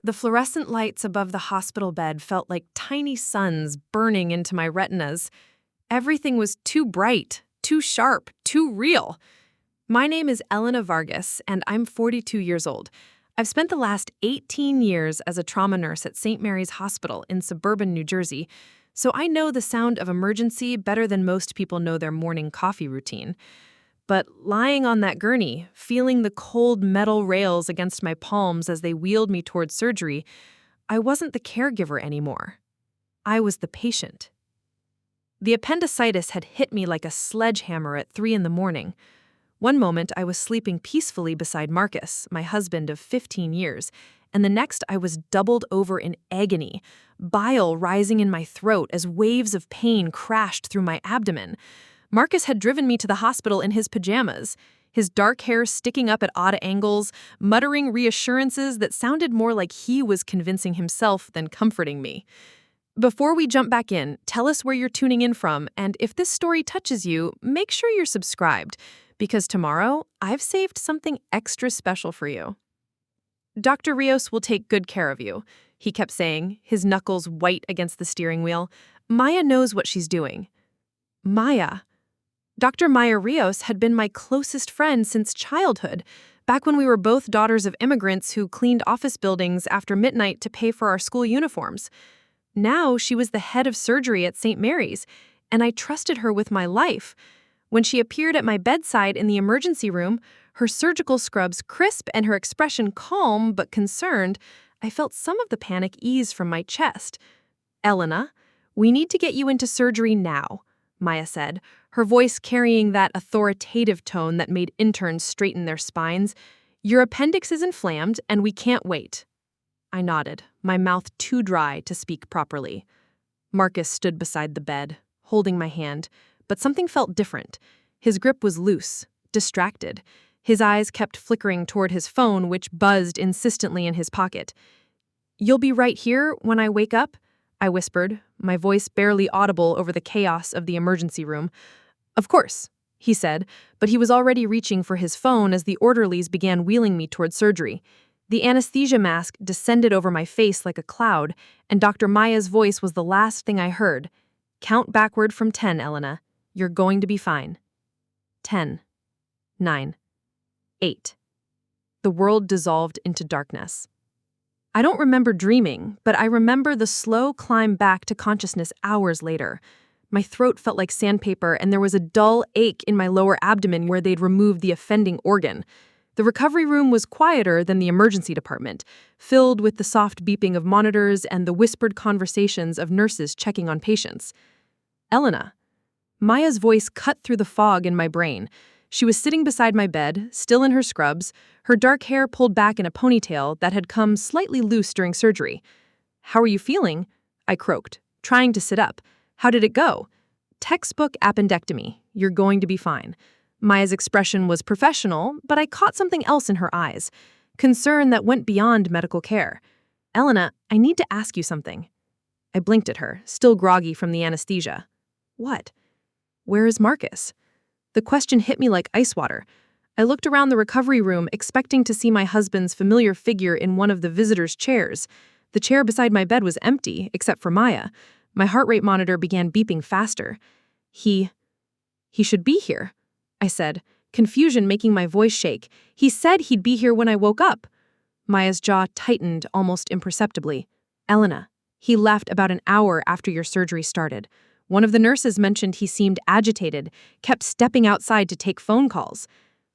The fluorescent lights above the hospital bed felt like tiny suns burning into my retinas. Everything was too bright, too sharp, too real. My name is Elena Vargas, and I'm 42 years old. I've spent the last 18 years as a trauma nurse at St. Mary's Hospital in suburban New Jersey, so I know the sound of emergency better than most people know their morning coffee routine. But lying on that gurney, feeling the cold metal rails against my palms as they wheeled me towards surgery, I wasn't the caregiver anymore. I was the patient. The appendicitis had hit me like a sledgehammer at 3 a.m. One moment I was sleeping peacefully beside Marcus, my husband of 15 years, and the next I was doubled over in agony, bile rising in my throat as waves of pain crashed through my abdomen. Marcus had driven me to the hospital in his pajamas, his dark hair sticking up at odd angles, muttering reassurances that sounded more like he was convincing himself than comforting me. Before we jump back in, tell us where you're tuning in from, and if this story touches you, make sure you're subscribed, because tomorrow I've saved something extra special for you. Dr. Rios will take good care of you, he kept saying, his knuckles white against the steering wheel. Maya knows what she's doing. Maya. Dr. Maya Rios had been my closest friend since childhood, back when we were both daughters of immigrants who cleaned office buildings after midnight to pay for our school uniforms. Now she was the head of surgery at St. Mary's, and I trusted her with my life. When she appeared at my bedside in the emergency room, her surgical scrubs crisp and her expression calm but concerned, I felt some of the panic ease from my chest. "Elena, we need to get you into surgery now," Maya said, her voice carrying that authoritative tone that made interns straighten their spines. "Your appendix is inflamed, and we can't wait." I nodded, my mouth too dry to speak properly. Marcus stood beside the bed, holding my hand, but something felt different. His grip was loose, distracted. His eyes kept flickering toward his phone, which buzzed insistently in his pocket. "You'll be right here when I wake up?" I whispered, my voice barely audible over the chaos of the emergency room. "Of course," he said, but he was already reaching for his phone as the orderlies began wheeling me toward surgery. The anesthesia mask descended over my face like a cloud, and Dr. Maya's voice was the last thing I heard. "Count backward from 10, Elena. You're going to be fine." 10, 9, 8. The world dissolved into darkness. I don't remember dreaming, but I remember the slow climb back to consciousness hours later. My throat felt like sandpaper, and there was a dull ache in my lower abdomen where they'd removed the offending organ. The recovery room was quieter than the emergency department, filled with the soft beeping of monitors and the whispered conversations of nurses checking on patients. "Elena." Maya's voice cut through the fog in my brain. She was sitting beside my bed, still in her scrubs, her dark hair pulled back in a ponytail that had come slightly loose during surgery. "How are you feeling?" I croaked, trying to sit up. "How did it go?" "Textbook appendectomy. You're going to be fine." Maya's expression was professional, but I caught something else in her eyes, concern that went beyond medical care. "Elena, I need to ask you something." I blinked at her, still groggy from the anesthesia. "What?" "Where is Marcus?" The question hit me like ice water. I looked around the recovery room, expecting to see my husband's familiar figure in one of the visitors' chairs. The chair beside my bed was empty, except for Maya. My heart rate monitor began beeping faster. He should be here," I said, confusion making my voice shake. "He said he'd be here when I woke up." Maya's jaw tightened almost imperceptibly. "Elena, he left about an hour after your surgery started. One of the nurses mentioned he seemed agitated, kept stepping outside to take phone calls."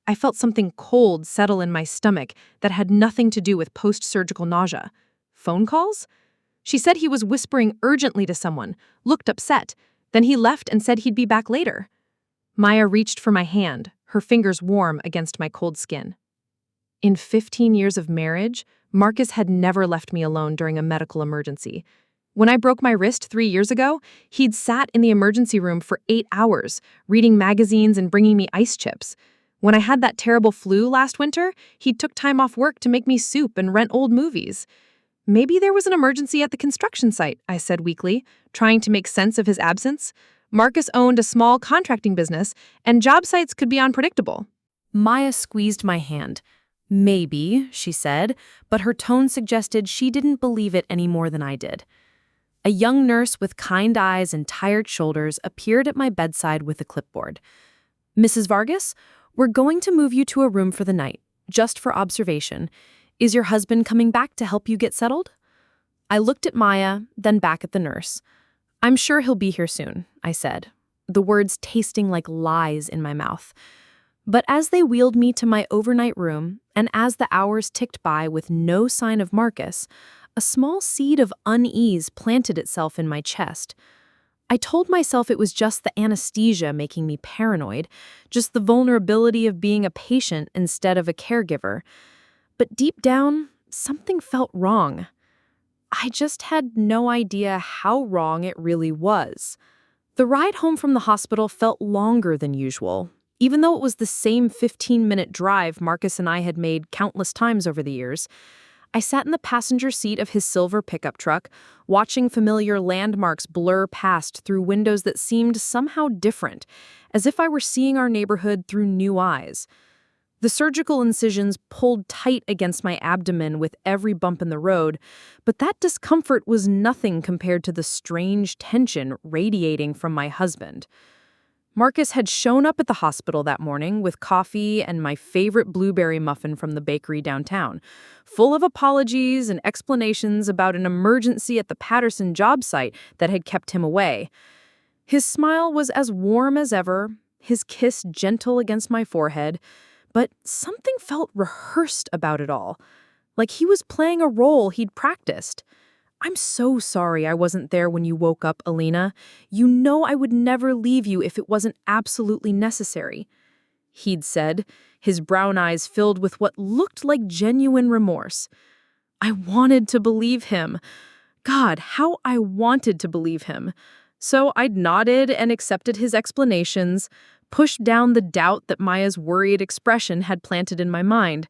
I felt something cold settle in my stomach that had nothing to do with post-surgical nausea. Phone calls? She said he was whispering urgently to someone, looked upset. Then he left and said he'd be back later. Maya reached for my hand, her fingers warm against my cold skin. In 15 years of marriage, Marcus had never left me alone during a medical emergency. When I broke my wrist 3 years ago, he'd sat in the emergency room for 8 hours, reading magazines and bringing me ice chips. When I had that terrible flu last winter, he took time off work to make me soup and rent old movies. "Maybe there was an emergency at the construction site," I said weakly, trying to make sense of his absence. Marcus owned a small contracting business, and job sites could be unpredictable. Maya squeezed my hand. "Maybe," she said, but her tone suggested she didn't believe it any more than I did. A young nurse with kind eyes and tired shoulders appeared at my bedside with a clipboard. "Mrs. Vargas, we're going to move you to a room for the night, just for observation. Is your husband coming back to help you get settled?" I looked at Maya, then back at the nurse. "I'm sure he'll be here soon," I said, the words tasting like lies in my mouth. But as they wheeled me to my overnight room, and as the hours ticked by with no sign of Marcus, a small seed of unease planted itself in my chest. I told myself it was just the anesthesia making me paranoid, just the vulnerability of being a patient instead of a caregiver. But deep down, something felt wrong. I just had no idea how wrong it really was. The ride home from the hospital felt longer than usual, even though it was the same 15-minute drive Marcus and I had made countless times over the years. I sat in the passenger seat of his silver pickup truck, watching familiar landmarks blur past through windows that seemed somehow different, as if I were seeing our neighborhood through new eyes. The surgical incisions pulled tight against my abdomen with every bump in the road, but that discomfort was nothing compared to the strange tension radiating from my husband. Marcus had shown up at the hospital that morning with coffee and my favorite blueberry muffin from the bakery downtown, full of apologies and explanations about an emergency at the Patterson job site that had kept him away. His smile was as warm as ever, his kiss gentle against my forehead, but something felt rehearsed about it all, like he was playing a role he'd practiced. "I'm so sorry I wasn't there when you woke up, Elena. You know I would never leave you if it wasn't absolutely necessary," he'd said, his brown eyes filled with what looked like genuine remorse. I wanted to believe him. God, how I wanted to believe him. So I'd nodded and accepted his explanations, pushed down the doubt that Maya's worried expression had planted in my mind.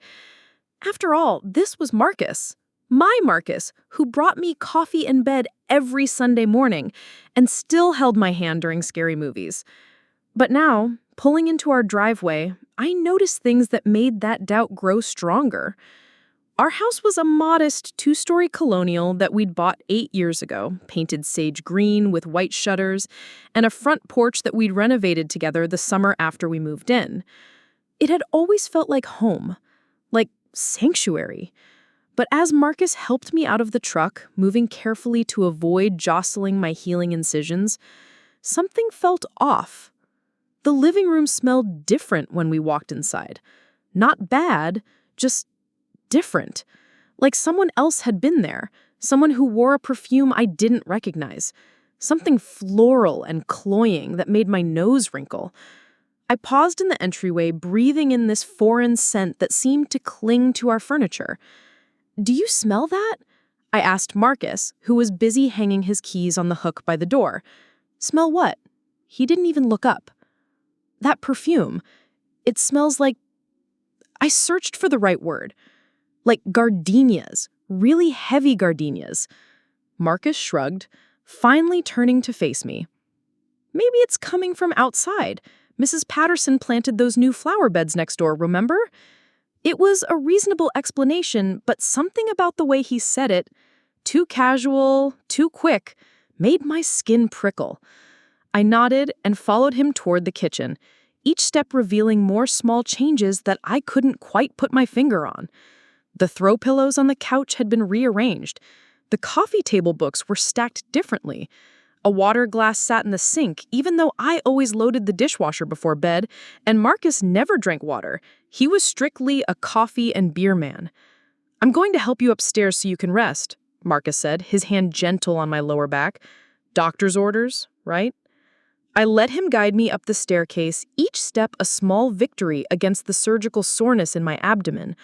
After all, this was Marcus. My Marcus, who brought me coffee in bed every Sunday morning and still held my hand during scary movies. But now, pulling into our driveway, I noticed things that made that doubt grow stronger. Our house was a modest 2-story colonial that we'd bought 8 years ago, painted sage green with white shutters, and a front porch that we'd renovated together the summer after we moved in. It had always felt like home, like sanctuary. But as Marcus helped me out of the truck, moving carefully to avoid jostling my healing incisions, something felt off. The living room smelled different when we walked inside. Not bad, just different. Like someone else had been there, someone who wore a perfume I didn't recognize. Something floral and cloying that made my nose wrinkle. I paused in the entryway, breathing in this foreign scent that seemed to cling to our furniture. "Do you smell that?" I asked Marcus, who was busy hanging his keys on the hook by the door. "Smell what?" He didn't even look up. "That perfume. It smells like..." I searched for the right word. Like gardenias, really heavy gardenias. Marcus shrugged, finally turning to face me. "Maybe it's coming from outside. Mrs. Patterson planted those new flower beds next door, remember?" It was a reasonable explanation, but something about the way he said it, too casual, too quick, made my skin prickle. I nodded and followed him toward the kitchen, each step revealing more small changes that I couldn't quite put my finger on. The throw pillows on the couch had been rearranged. The coffee table books were stacked differently. A water glass sat in the sink, even though I always loaded the dishwasher before bed, and Marcus never drank water. He was strictly a coffee and beer man. "I'm going to help you upstairs so you can rest," Marcus said, his hand gentle on my lower back. "Doctor's orders, right?" I let him guide me up the staircase, each step a small victory against the surgical soreness in my abdomen.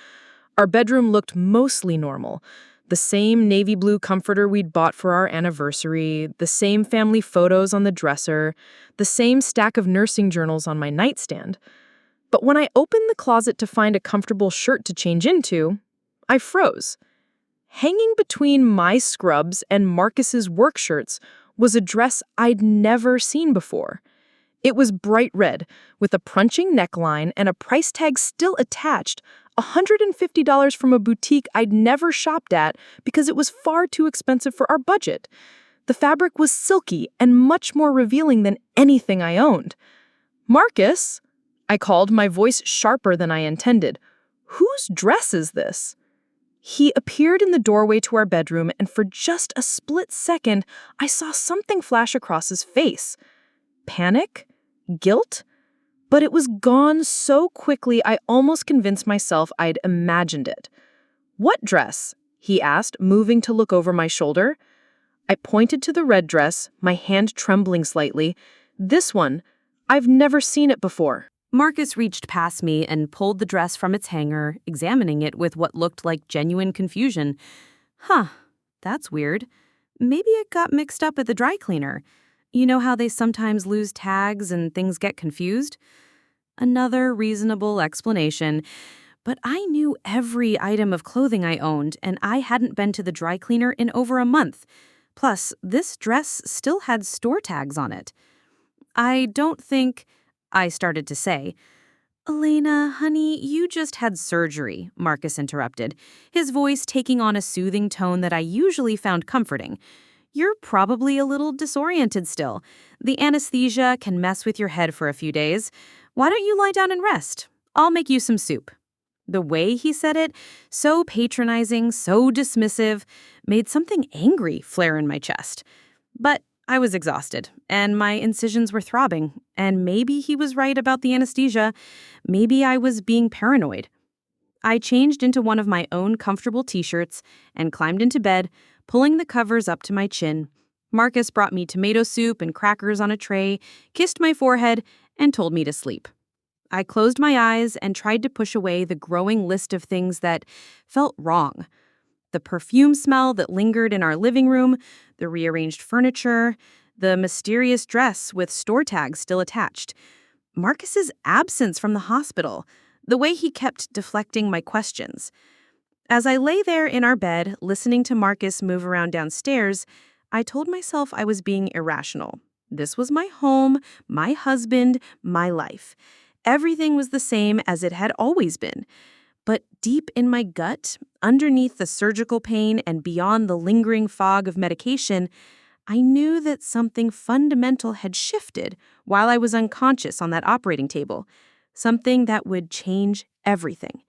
Our bedroom looked mostly normal. The same navy blue comforter we'd bought for our anniversary, the same family photos on the dresser, the same stack of nursing journals on my nightstand. But when I opened the closet to find a comfortable shirt to change into, I froze. Hanging between my scrubs and Marcus's work shirts was a dress I'd never seen before. It was bright red, with a crunching neckline and a price tag still attached, $150 from a boutique I'd never shopped at because it was far too expensive for our budget. The fabric was silky and much more revealing than anything I owned. "Marcus," I called, my voice sharper than I intended. "Whose dress is this?" He appeared in the doorway to our bedroom, and for just a split second, I saw something flash across his face. Panic? Guilt? But it was gone so quickly I almost convinced myself I'd imagined it. "What dress?" he asked, moving to look over my shoulder. I pointed to the red dress, my hand trembling slightly. "This one. I've never seen it before." Marcus reached past me and pulled the dress from its hanger, examining it with what looked like genuine confusion. "Huh, that's weird. Maybe it got mixed up at the dry cleaner. You know how they sometimes lose tags and things get confused?" Another reasonable explanation. But I knew every item of clothing I owned, and I hadn't been to the dry cleaner in over a month. Plus, this dress still had store tags on it. "I don't think," I started to say. "Elena, honey, you just had surgery," Marcus interrupted, his voice taking on a soothing tone that I usually found comforting. "You're probably a little disoriented still. The anesthesia can mess with your head for a few days. Why don't you lie down and rest? I'll make you some soup." The way he said it, so patronizing, so dismissive, made something angry flare in my chest. But I was exhausted, and my incisions were throbbing, and maybe he was right about the anesthesia. Maybe I was being paranoid. I changed into one of my own comfortable t-shirts and climbed into bed, pulling the covers up to my chin. Marcus brought me tomato soup and crackers on a tray, kissed my forehead, and told me to sleep. I closed my eyes and tried to push away the growing list of things that felt wrong. The perfume smell that lingered in our living room, the rearranged furniture, the mysterious dress with store tags still attached, Marcus's absence from the hospital, the way he kept deflecting my questions. As I lay there in our bed, listening to Marcus move around downstairs, I told myself I was being irrational. This was my home, my husband, my life. Everything was the same as it had always been. But deep in my gut, underneath the surgical pain and beyond the lingering fog of medication, I knew that something fundamental had shifted while I was unconscious on that operating table, something that would change everything.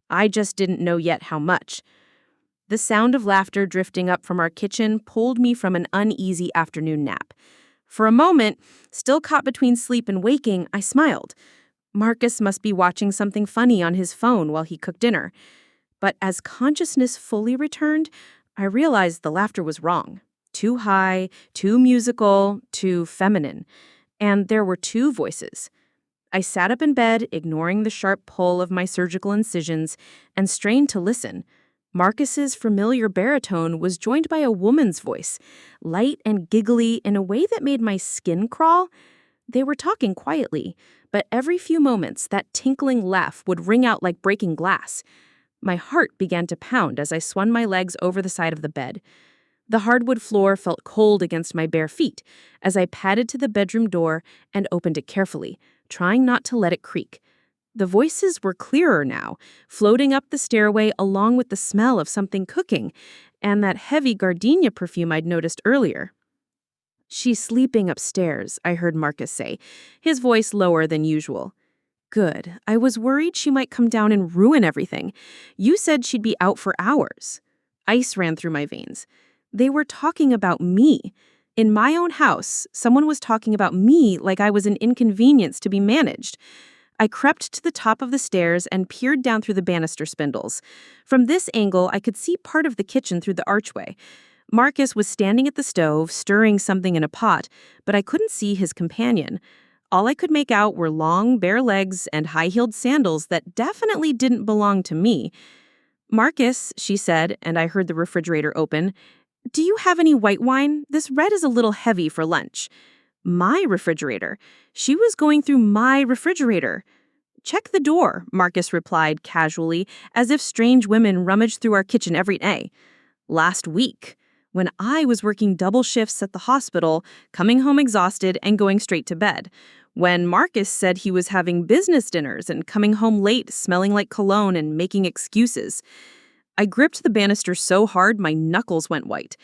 I just didn't know yet how much. The sound of laughter drifting up from our kitchen pulled me from an uneasy afternoon nap. For a moment, still caught between sleep and waking, I smiled. Marcus must be watching something funny on his phone while he cooked dinner. But as consciousness fully returned, I realized the laughter was wrong. Too high, too musical, too feminine. And there were two voices. I sat up in bed, ignoring the sharp pull of my surgical incisions, and strained to listen. Marcus's familiar baritone was joined by a woman's voice, light and giggly in a way that made my skin crawl. They were talking quietly, but every few moments that tinkling laugh would ring out like breaking glass. My heart began to pound as I swung my legs over the side of the bed. The hardwood floor felt cold against my bare feet as I padded to the bedroom door and opened it carefully, trying not to let it creak. The voices were clearer now, floating up the stairway along with the smell of something cooking and that heavy gardenia perfume I'd noticed earlier. "She's sleeping upstairs," I heard Marcus say, his voice lower than usual. "Good. I was worried she might come down and ruin everything. You said she'd be out for hours." Ice ran through my veins. They were talking about me. In my own house, someone was talking about me like I was an inconvenience to be managed. I crept to the top of the stairs and peered down through the banister spindles. From this angle, I could see part of the kitchen through the archway. Marcus was standing at the stove, stirring something in a pot, but I couldn't see his companion. All I could make out were long, bare legs and high-heeled sandals that definitely didn't belong to me. "Marcus," she said, and I heard the refrigerator open. "Do you have any white wine? This red is a little heavy for lunch." My refrigerator. She was going through my refrigerator. "Check the door," Marcus replied casually, as if strange women rummaged through our kitchen every day. Last week, when I was working double shifts at the hospital, coming home exhausted and going straight to bed. when Marcus said he was having business dinners and coming home late, smelling like cologne and making excuses. I gripped the banister so hard my knuckles went white.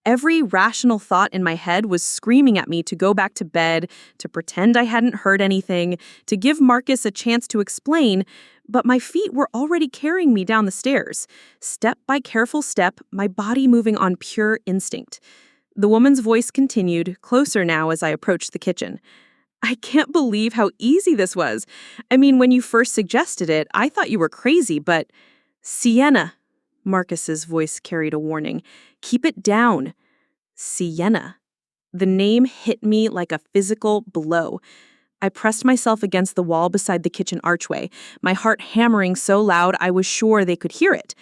Every rational thought in my head was screaming at me to go back to bed, to pretend I hadn't heard anything, to give Marcus a chance to explain, but my feet were already carrying me down the stairs, step by careful step, my body moving on pure instinct. The woman's voice continued, closer now as I approached the kitchen. I can't believe how easy this was. I mean, when you first suggested it, I thought you were crazy, but... Sienna, Marcus's voice carried a warning. Keep it down. Sienna. The name hit me like a physical blow. I pressed myself against the wall beside the kitchen archway, my heart hammering so loud I was sure they could hear it.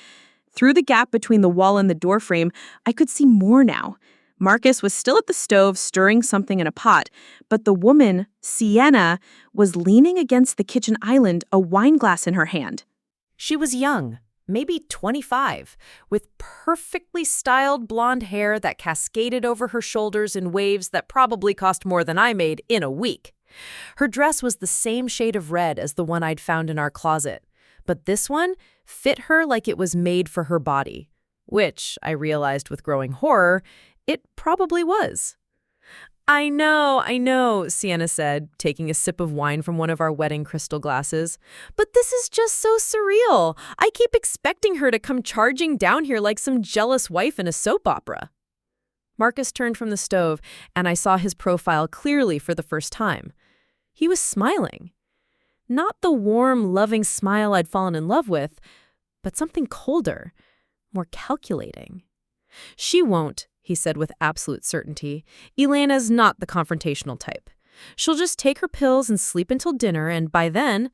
Through the gap between the wall and the doorframe, I could see more now. Marcus was still at the stove stirring something in a pot, but the woman, Sienna, was leaning against the kitchen island, a wine glass in her hand. She was young, maybe 25, with perfectly styled blonde hair that cascaded over her shoulders in waves that probably cost more than I made in a week. Her dress was the same shade of red as the one I'd found in our closet, but this one fit her like it was made for her body, which, I realized with growing horror, it probably was. I know, Sienna said, taking a sip of wine from one of our wedding crystal glasses. But this is just so surreal. I keep expecting her to come charging down here like some jealous wife in a soap opera. Marcus turned from the stove, and I saw his profile clearly for the first time. He was smiling. Not the warm, loving smile I'd fallen in love with, but something colder, more calculating. She won't, he said with absolute certainty. Elena's not the confrontational type. She'll just take her pills and sleep until dinner, and by then...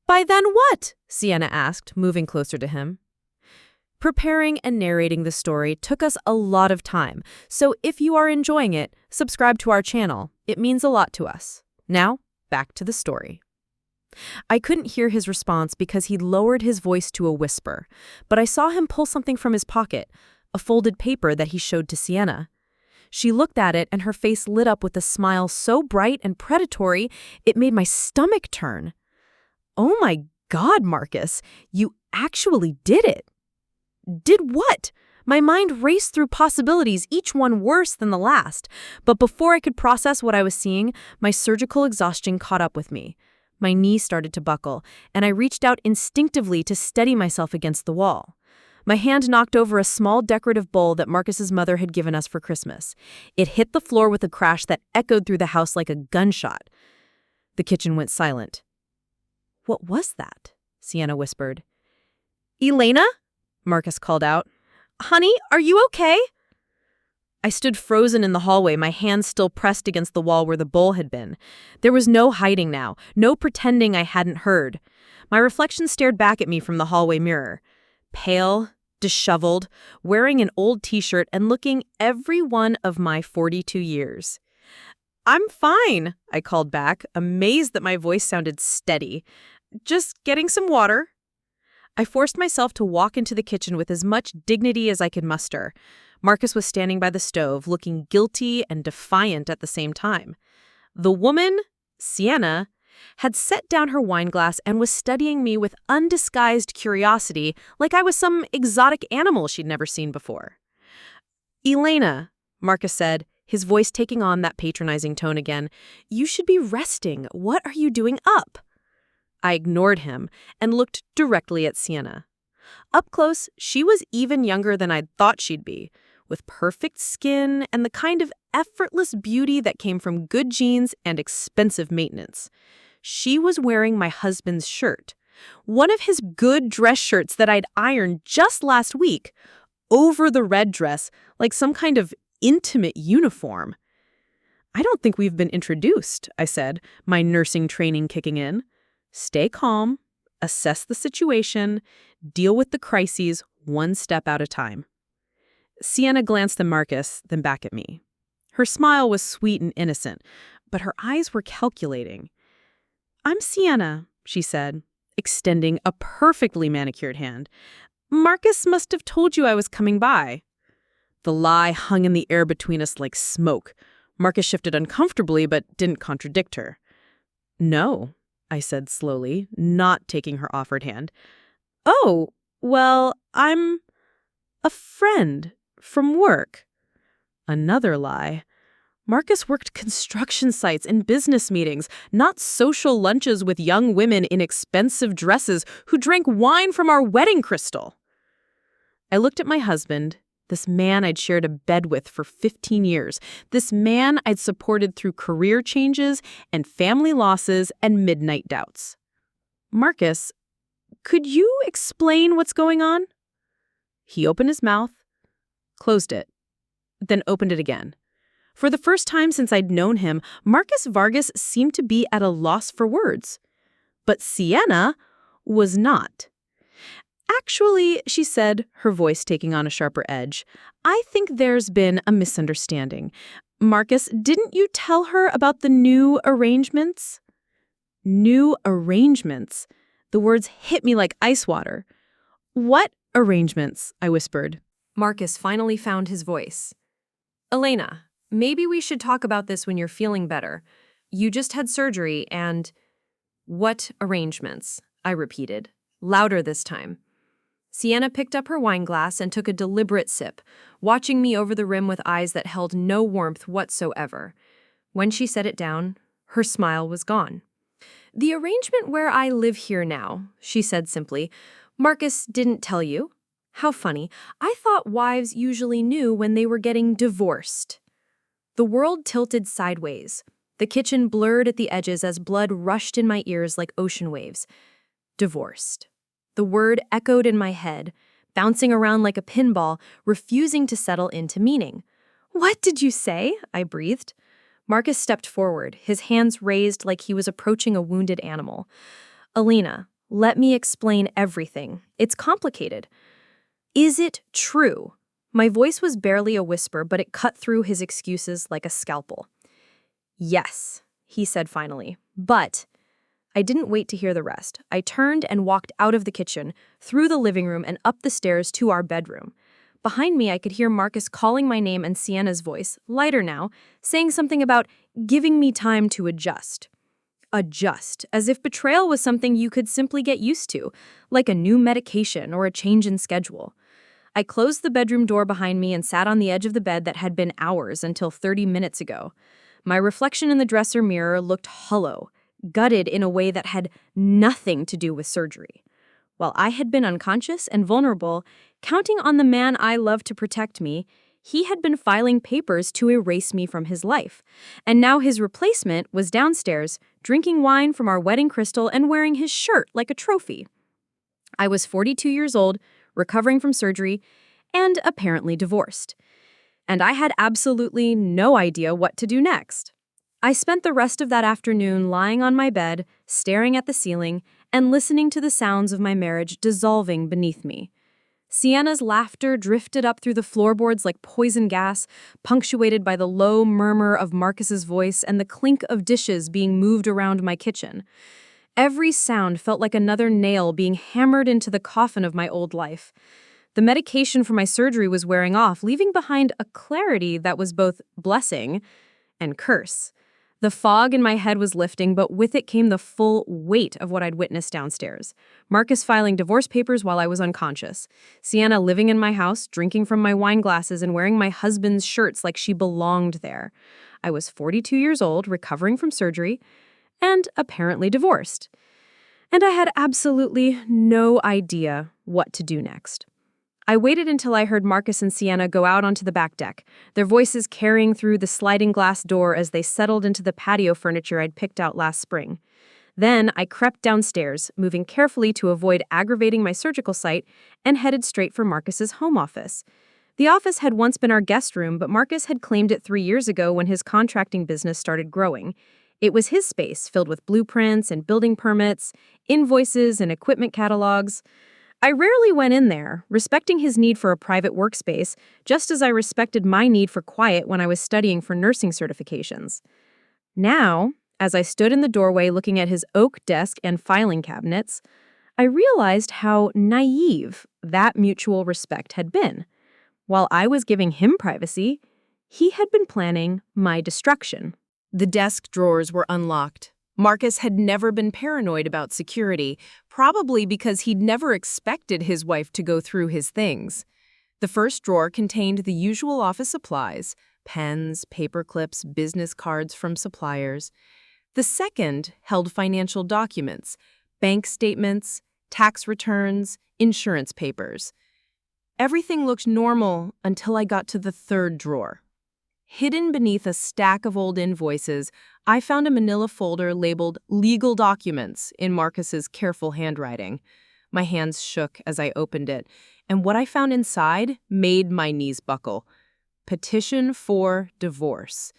By then what? Sienna asked, moving closer to him. Preparing and narrating the story took us a lot of time, so if you are enjoying it, subscribe to our channel. It means a lot to us. Now, back to the story. I couldn't hear his response because he lowered his voice to a whisper, but I saw him pull something from his pocket, a folded paper that he showed to Sienna. She looked at it and her face lit up with a smile so bright and predatory it made my stomach turn. Oh my God, Marcus, you actually did it. Did what? My mind raced through possibilities, each one worse than the last. But before I could process what I was seeing, my surgical exhaustion caught up with me. My knee started to buckle, and I reached out instinctively to steady myself against the wall. My hand knocked over a small decorative bowl that Marcus's mother had given us for Christmas. It hit the floor with a crash that echoed through the house like a gunshot. The kitchen went silent. What was that? Sienna whispered. Elena? Marcus called out. Honey, are you okay? I stood frozen in the hallway, my hands still pressed against the wall where the bowl had been. There was no hiding now, no pretending I hadn't heard. My reflection stared back at me from the hallway mirror. Pale, disheveled, wearing an old t-shirt and looking every one of my 42 years. I'm fine, I called back, amazed that my voice sounded steady. Just getting some water. I forced myself to walk into the kitchen with as much dignity as I could muster. Marcus was standing by the stove, looking guilty and defiant at the same time. The woman, Sienna, had set down her wine glass and was studying me with undisguised curiosity, like I was some exotic animal she'd never seen before. Elena, Marcus said, his voice taking on that patronizing tone again, you should be resting. What are you doing up? I ignored him and looked directly at Sienna. Up close, she was even younger than I'd thought she'd be, with perfect skin and the kind of effortless beauty that came from good genes and expensive maintenance. She was wearing my husband's shirt, one of his good dress shirts that I'd ironed just last week, over the red dress, like some kind of intimate uniform. I don't think we've been introduced, I said, my nursing training kicking in. Stay calm, assess the situation, deal with the crises one step at a time. Sienna glanced at Marcus, then back at me. Her smile was sweet and innocent, but her eyes were calculating. I'm Sienna, she said, extending a perfectly manicured hand. Marcus must have told you I was coming by. The lie hung in the air between us like smoke. Marcus shifted uncomfortably, but didn't contradict her. No, I said slowly, not taking her offered hand. Oh, well, I'm a friend from work. Another lie. Marcus worked construction sites and business meetings, not social lunches with young women in expensive dresses who drank wine from our wedding crystal. I looked at my husband, this man I'd shared a bed with for 15 years, this man I'd supported through career changes and family losses and midnight doubts. Marcus, could you explain what's going on? He opened his mouth, closed it, then opened it again. For the first time since I'd known him, Marcus Vargas seemed to be at a loss for words. But Sienna was not. Actually, she said, her voice taking on a sharper edge, I think there's been a misunderstanding. Marcus, didn't you tell her about the new arrangements? New arrangements. The words hit me like ice water. What arrangements? I whispered. Marcus finally found his voice. Elena, maybe we should talk about this when you're feeling better. You just had surgery and... What arrangements? I repeated, louder this time. Sienna picked up her wine glass and took a deliberate sip, watching me over the rim with eyes that held no warmth whatsoever. When she set it down, her smile was gone. The arrangement where I live here now, she said simply. Marcus didn't tell you. How funny. I thought wives usually knew when they were getting divorced. The world tilted sideways. The kitchen blurred at the edges as blood rushed in my ears like ocean waves. Divorced. The word echoed in my head, bouncing around like a pinball, refusing to settle into meaning. What did you say? I breathed. Marcus stepped forward, his hands raised like he was approaching a wounded animal. Elena, let me explain everything. It's complicated. Is it true? My voice was barely a whisper, but it cut through his excuses like a scalpel. Yes, he said finally, but I didn't wait to hear the rest. I turned and walked out of the kitchen, through the living room and up the stairs to our bedroom. Behind me, I could hear Marcus calling my name and Sienna's voice, lighter now, saying something about giving me time to adjust. Adjust, as if betrayal was something you could simply get used to, like a new medication or a change in schedule. I closed the bedroom door behind me and sat on the edge of the bed that had been ours until 30 minutes ago. My reflection in the dresser mirror looked hollow, gutted in a way that had nothing to do with surgery. While I had been unconscious and vulnerable, counting on the man I loved to protect me, he had been filing papers to erase me from his life. And now his replacement was downstairs, drinking wine from our wedding crystal and wearing his shirt like a trophy. I was 42 years old, recovering from surgery, and apparently divorced. And I had absolutely no idea what to do next. I spent the rest of that afternoon lying on my bed, staring at the ceiling, and listening to the sounds of my marriage dissolving beneath me. Sienna's laughter drifted up through the floorboards like poison gas, punctuated by the low murmur of Marcus's voice and the clink of dishes being moved around my kitchen. Every sound felt like another nail being hammered into the coffin of my old life. The medication for my surgery was wearing off, leaving behind a clarity that was both blessing and curse. The fog in my head was lifting, but with it came the full weight of what I'd witnessed downstairs. Marcus filing divorce papers while I was unconscious. Sienna living in my house, drinking from my wine glasses and wearing my husband's shirts like she belonged there. I was 42 years old, recovering from surgery, and apparently divorced. And I had absolutely no idea what to do next. I waited until I heard Marcus and Sienna go out onto the back deck, their voices carrying through the sliding glass door as they settled into the patio furniture I'd picked out last spring. Then I crept downstairs, moving carefully to avoid aggravating my surgical site, and headed straight for Marcus's home office. The office had once been our guest room, but Marcus had claimed it 3 years ago when his contracting business started growing. It was his space, filled with blueprints and building permits, invoices and equipment catalogs. I rarely went in there, respecting his need for a private workspace, just as I respected my need for quiet when I was studying for nursing certifications. Now, as I stood in the doorway looking at his oak desk and filing cabinets, I realized how naive that mutual respect had been. While I was giving him privacy, he had been planning my destruction. The desk drawers were unlocked. Marcus had never been paranoid about security, probably because he'd never expected his wife to go through his things. The first drawer contained the usual office supplies: pens, paper clips, business cards from suppliers. The second held financial documents, bank statements, tax returns, insurance papers. Everything looked normal until I got to the third drawer. Hidden beneath a stack of old invoices, I found a manila folder labeled Legal Documents in Marcus's careful handwriting. My hands shook as I opened it, and what I found inside made my knees buckle. Petition for divorce.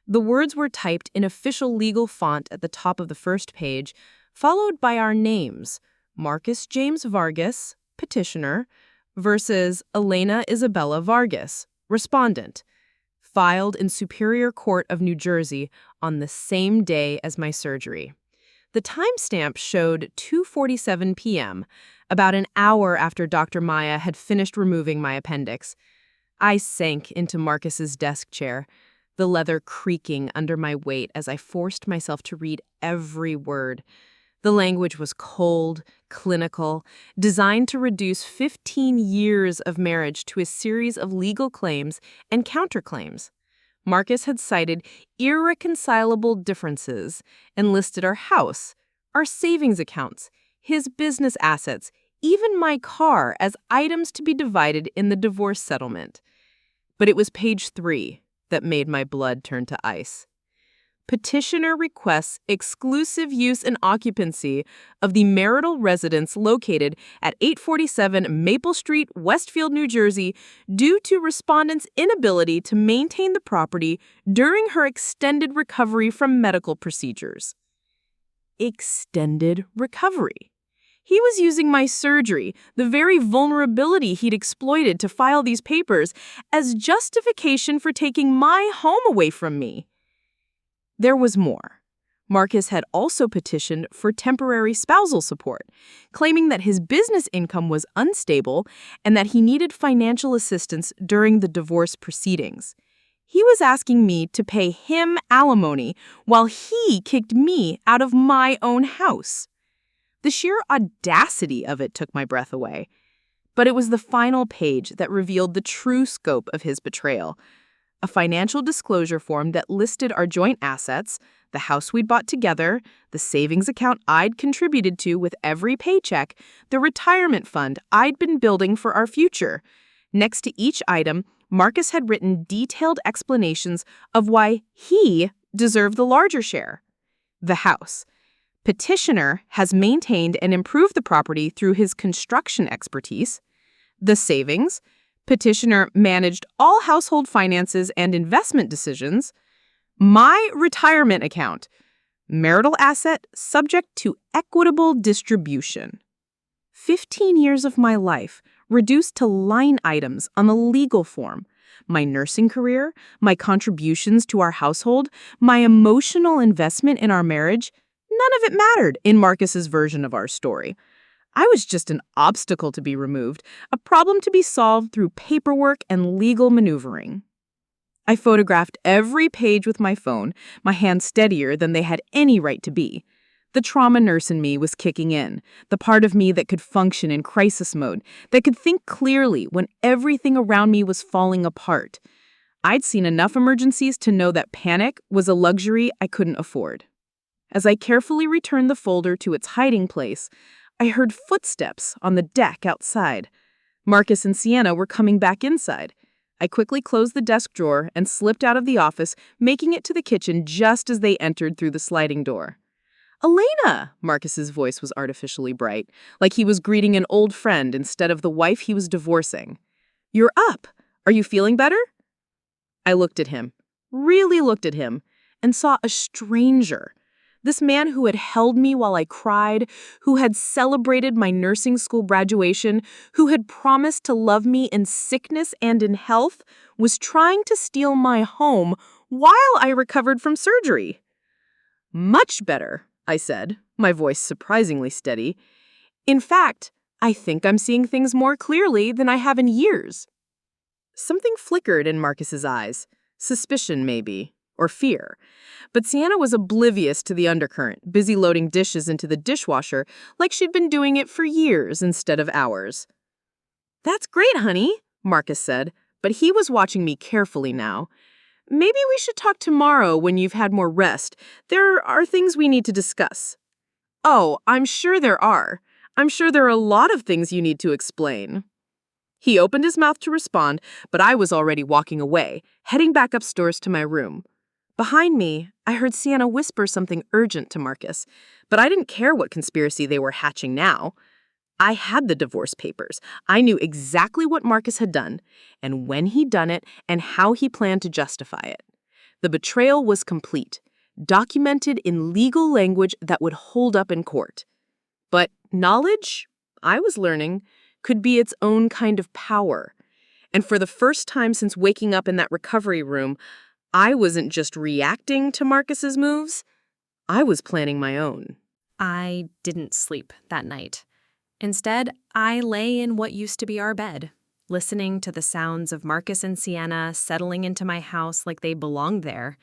The words were typed in official legal font at the top of the first page, followed by our names: Marcus James Vargas, petitioner, versus Elena Isabella Vargas, respondent. Filed in Superior Court of New Jersey on the same day as my surgery. The timestamp showed 2:47 p.m., about an hour after Dr. Maya had finished removing my appendix. I sank into Marcus's desk chair, the leather creaking under my weight as I forced myself to read every word. The language was cold, clinical, designed to reduce 15 years of marriage to a series of legal claims and counterclaims. Marcus had cited irreconcilable differences and listed our house, our savings accounts, his business assets, even my car as items to be divided in the divorce settlement. But it was page 3 that made my blood turn to ice. Petitioner requests exclusive use and occupancy of the marital residence located at 847 Maple Street, Westfield, New Jersey, due to respondent's inability to maintain the property during her extended recovery from medical procedures. Extended recovery. He was using my surgery, the very vulnerability he'd exploited to file these papers, as justification for taking my home away from me. There was more. Marcus had also petitioned for temporary spousal support, claiming that his business income was unstable and that he needed financial assistance during the divorce proceedings. He was asking me to pay him alimony while he kicked me out of my own house. The sheer audacity of it took my breath away. But it was the final page that revealed the true scope of his betrayal. A financial disclosure form that listed our joint assets, the house we'd bought together, the savings account I'd contributed to with every paycheck, the retirement fund I'd been building for our future. Next to each item, Marcus had written detailed explanations of why he deserved the larger share. The house. Petitioner has maintained and improved the property through his construction expertise. The savings. Petitioner managed all household finances and investment decisions. My retirement account. Marital asset subject to equitable distribution. 15 years of my life reduced to line items on the legal form. My nursing career, my contributions to our household, my emotional investment in our marriage, none of it mattered in Marcus's version of our story. I was just an obstacle to be removed, a problem to be solved through paperwork and legal maneuvering. I photographed every page with my phone, my hands steadier than they had any right to be. The trauma nurse in me was kicking in, the part of me that could function in crisis mode, that could think clearly when everything around me was falling apart. I'd seen enough emergencies to know that panic was a luxury I couldn't afford. As I carefully returned the folder to its hiding place, I heard footsteps on the deck outside. Marcus and Sienna were coming back inside. I quickly closed the desk drawer and slipped out of the office, making it to the kitchen just as they entered through the sliding door. "Elena!" Marcus's voice was artificially bright, like he was greeting an old friend instead of the wife he was divorcing. "You're up. Are you feeling better?" I looked at him, really looked at him, and saw a stranger. This man who had held me while I cried, who had celebrated my nursing school graduation, who had promised to love me in sickness and in health, was trying to steal my home while I recovered from surgery. "Much better," I said, my voice surprisingly steady. "In fact, I think I'm seeing things more clearly than I have in years." Something flickered in Marcus's eyes. Suspicion, maybe. or fear. But Sienna was oblivious to the undercurrent, busy loading dishes into the dishwasher like she'd been doing it for years instead of hours. "That's great, honey," Marcus said, but he was watching me carefully now. "Maybe we should talk tomorrow when you've had more rest. There are things we need to discuss." "Oh, I'm sure there are. I'm sure there are a lot of things you need to explain." He opened his mouth to respond, but I was already walking away, heading back upstairs to my room. Behind me, I heard Sienna whisper something urgent to Marcus, but I didn't care what conspiracy they were hatching now. I had the divorce papers. I knew exactly what Marcus had done, and when he'd done it, and how he planned to justify it. The betrayal was complete, documented in legal language that would hold up in court. But knowledge, I was learning, could be its own kind of power. And for the first time since waking up in that recovery room, I wasn't just reacting to Marcus's moves, I was planning my own. I didn't sleep that night. Instead, I lay in what used to be our bed, listening to the sounds of Marcus and Sienna settling into my house like they belonged there.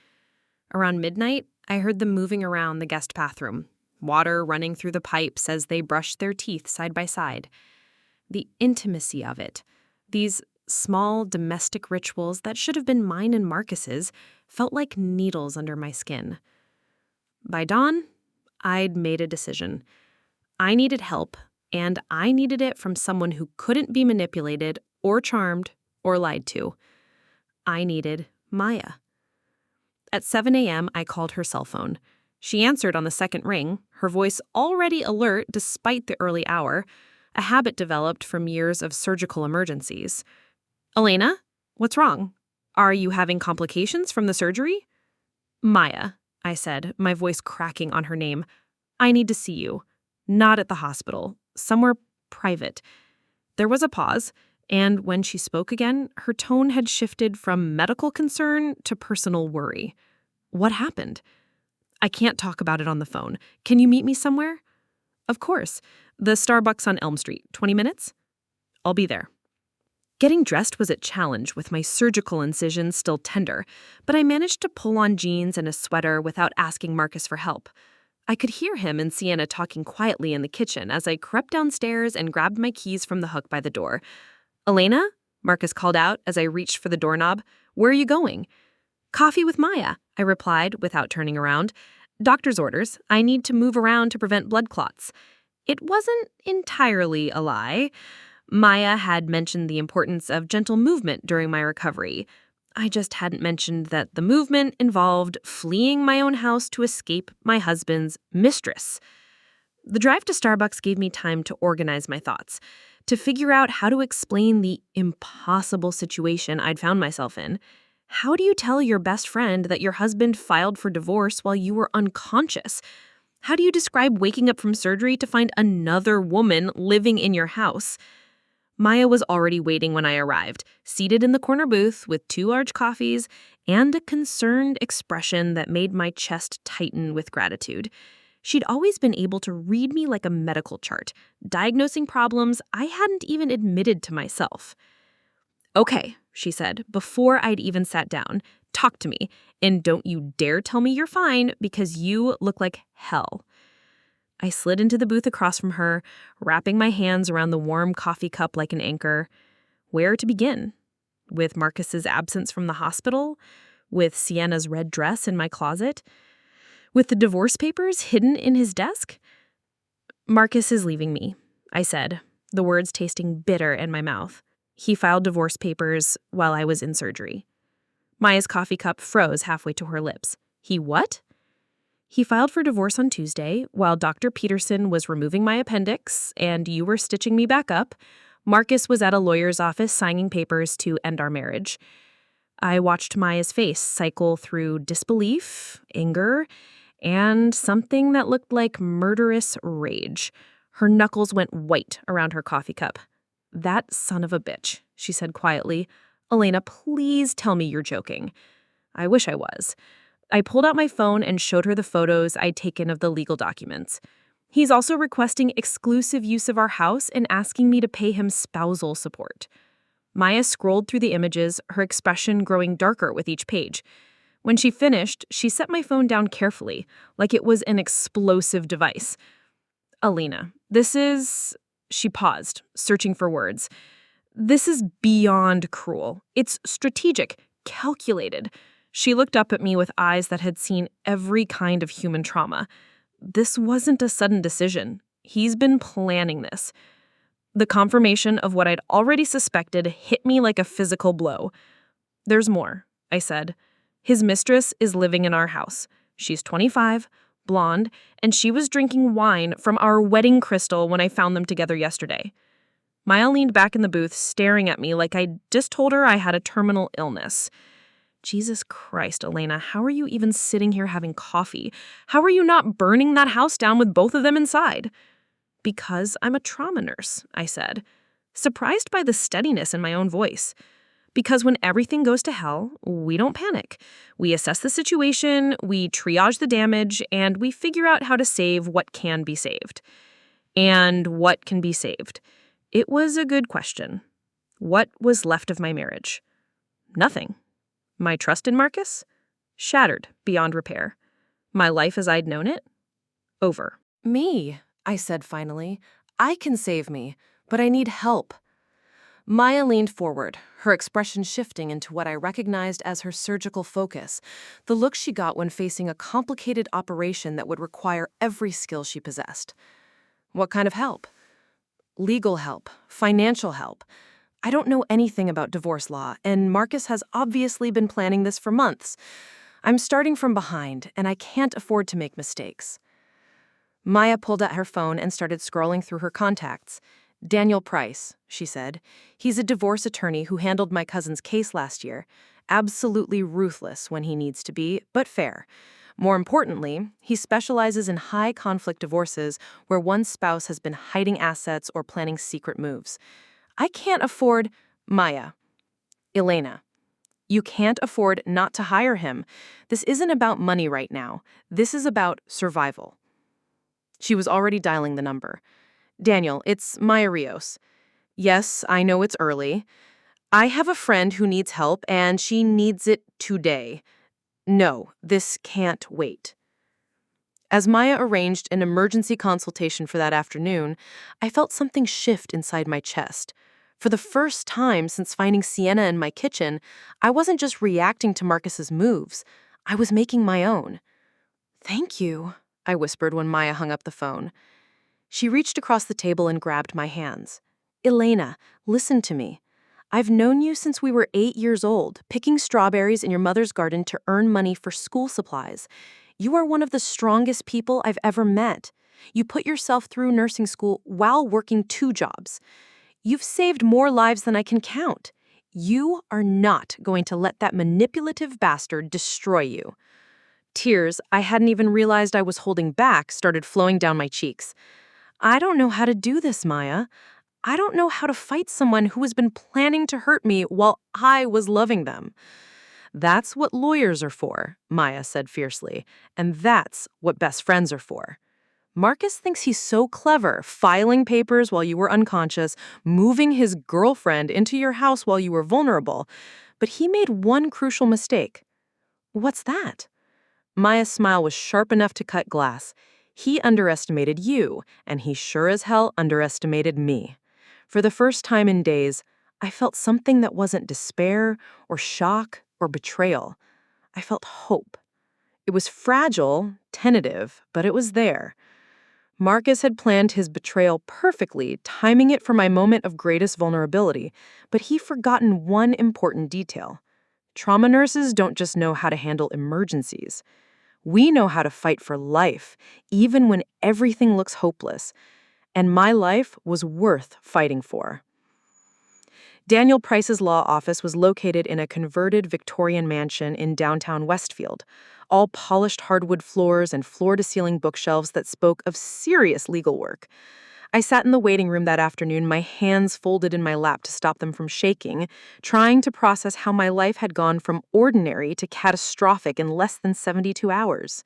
Around midnight, I heard them moving around the guest bathroom, water running through the pipes as they brushed their teeth side by side. The intimacy of it, these small domestic rituals that should have been mine and Marcus's, felt like needles under my skin. By dawn, I'd made a decision. I needed help, and I needed it from someone who couldn't be manipulated or charmed or lied to. I needed Maya. At 7 a.m., I called her cell phone. She answered on the second ring, her voice already alert despite the early hour, a habit developed from years of surgical emergencies. "Elena, what's wrong? Are you having complications from the surgery?" "Maya," I said, my voice cracking on her name. "I need to see you. Not at the hospital. Somewhere private." There was a pause, and when she spoke again, her tone had shifted from medical concern to personal worry. "What happened?" "I can't talk about it on the phone. Can you meet me somewhere?" "Of course. The Starbucks on Elm Street. 20 minutes?" "I'll be there." Getting dressed was a challenge with my surgical incisions still tender, but I managed to pull on jeans and a sweater without asking Marcus for help. I could hear him and Sienna talking quietly in the kitchen as I crept downstairs and grabbed my keys from the hook by the door. "Elena?" Marcus called out as I reached for the doorknob. "Where are you going?" "Coffee with Maya," I replied without turning around. "Doctor's orders. I need to move around to prevent blood clots." It wasn't entirely a lie. Maya had mentioned the importance of gentle movement during my recovery. I just hadn't mentioned that the movement involved fleeing my own house to escape my husband's mistress. The drive to Starbucks gave me time to organize my thoughts, to figure out how to explain the impossible situation I'd found myself in. How do you tell your best friend that your husband filed for divorce while you were unconscious? How do you describe waking up from surgery to find another woman living in your house? Maya was already waiting when I arrived, seated in the corner booth with 2 large coffees and a concerned expression that made my chest tighten with gratitude. She'd always been able to read me like a medical chart, diagnosing problems I hadn't even admitted to myself. "Okay," she said, before I'd even sat down. "Talk to me, and don't you dare tell me you're fine because you look like hell." I slid into the booth across from her, wrapping my hands around the warm coffee cup like an anchor. Where to begin? With Marcus's absence from the hospital? With Sienna's red dress in my closet? With the divorce papers hidden in his desk? "Marcus is leaving me," I said, the words tasting bitter in my mouth. "He filed divorce papers while I was in surgery." Maya's coffee cup froze halfway to her lips. "He what?" "He filed for divorce on Tuesday, while Dr. Peterson was removing my appendix and you were stitching me back up. Marcus was at a lawyer's office signing papers to end our marriage." I watched Maya's face cycle through disbelief, anger, and something that looked like murderous rage. Her knuckles went white around her coffee cup. "That son of a bitch," she said quietly. "Elena, please tell me you're joking." I wish I was. I pulled out my phone and showed her the photos I'd taken of the legal documents. "He's also requesting exclusive use of our house and asking me to pay him spousal support." Maya scrolled through the images, her expression growing darker with each page. When she finished, she set my phone down carefully, like it was an explosive device. Elena, this is... She paused, searching for words. This is beyond cruel. It's strategic, calculated. She looked up at me with eyes that had seen every kind of human trauma. This wasn't a sudden decision. He's been planning this. The confirmation of what I'd already suspected hit me like a physical blow. There's more, I said. His mistress is living in our house. She's 25, blonde, and she was drinking wine from our wedding crystal when I found them together yesterday. Maya leaned back in the booth, staring at me like I'd just told her I had a terminal illness. Jesus Christ, Elena, how are you even sitting here having coffee? How are you not burning that house down with both of them inside? Because I'm a trauma nurse, I said, surprised by the steadiness in my own voice. Because when everything goes to hell, we don't panic. We assess the situation, we triage the damage, and we figure out how to save what can be saved. And what can be saved? It was a good question. What was left of my marriage? Nothing. My trust in Marcus? Shattered beyond repair. My life as I'd known it? Over. Me, I said finally. I can save me, but I need help. Maya leaned forward, her expression shifting into what I recognized as her surgical focus, the look she got when facing a complicated operation that would require every skill she possessed. What kind of help? Legal help, financial help. I don't know anything about divorce law, and Marcus has obviously been planning this for months. I'm starting from behind, and I can't afford to make mistakes. Maya pulled out her phone and started scrolling through her contacts. Daniel Price, she said. He's a divorce attorney who handled my cousin's case last year. Absolutely ruthless when he needs to be, but fair. More importantly, he specializes in high-conflict divorces where one spouse has been hiding assets or planning secret moves. I can't afford... Maya. Elena. You can't afford not to hire him. This isn't about money right now. This is about survival. She was already dialing the number. Daniel, it's Maya Rios. Yes, I know it's early. I have a friend who needs help, and she needs it today. No, this can't wait. As Maya arranged an emergency consultation for that afternoon, I felt something shift inside my chest. For the first time since finding Sienna in my kitchen, I wasn't just reacting to Marcus's moves. I was making my own. Thank you, I whispered when Maya hung up the phone. She reached across the table and grabbed my hands. Elena, listen to me. I've known you since we were 8 years old, picking strawberries in your mother's garden to earn money for school supplies. You are one of the strongest people I've ever met. You put yourself through nursing school while working 2 jobs. You've saved more lives than I can count. You are not going to let that manipulative bastard destroy you. Tears I hadn't even realized I was holding back started flowing down my cheeks. I don't know how to do this, Maya. I don't know how to fight someone who has been planning to hurt me while I was loving them. That's what lawyers are for, Maya said fiercely, and that's what best friends are for. Marcus thinks he's so clever, filing papers while you were unconscious, moving his girlfriend into your house while you were vulnerable, but he made one crucial mistake. What's that? Maya's smile was sharp enough to cut glass. He underestimated you, and he sure as hell underestimated me. For the first time in days, I felt something that wasn't despair or shock or betrayal. I felt hope. It was fragile, tentative, but it was there. Marcus had planned his betrayal perfectly, timing it for my moment of greatest vulnerability, but he'd forgotten one important detail. Trauma nurses don't just know how to handle emergencies. We know how to fight for life, even when everything looks hopeless. And my life was worth fighting for. Daniel Price's law office was located in a converted Victorian mansion in downtown Westfield, all polished hardwood floors and floor-to-ceiling bookshelves that spoke of serious legal work. I sat in the waiting room that afternoon, my hands folded in my lap to stop them from shaking, trying to process how my life had gone from ordinary to catastrophic in less than 72 hours.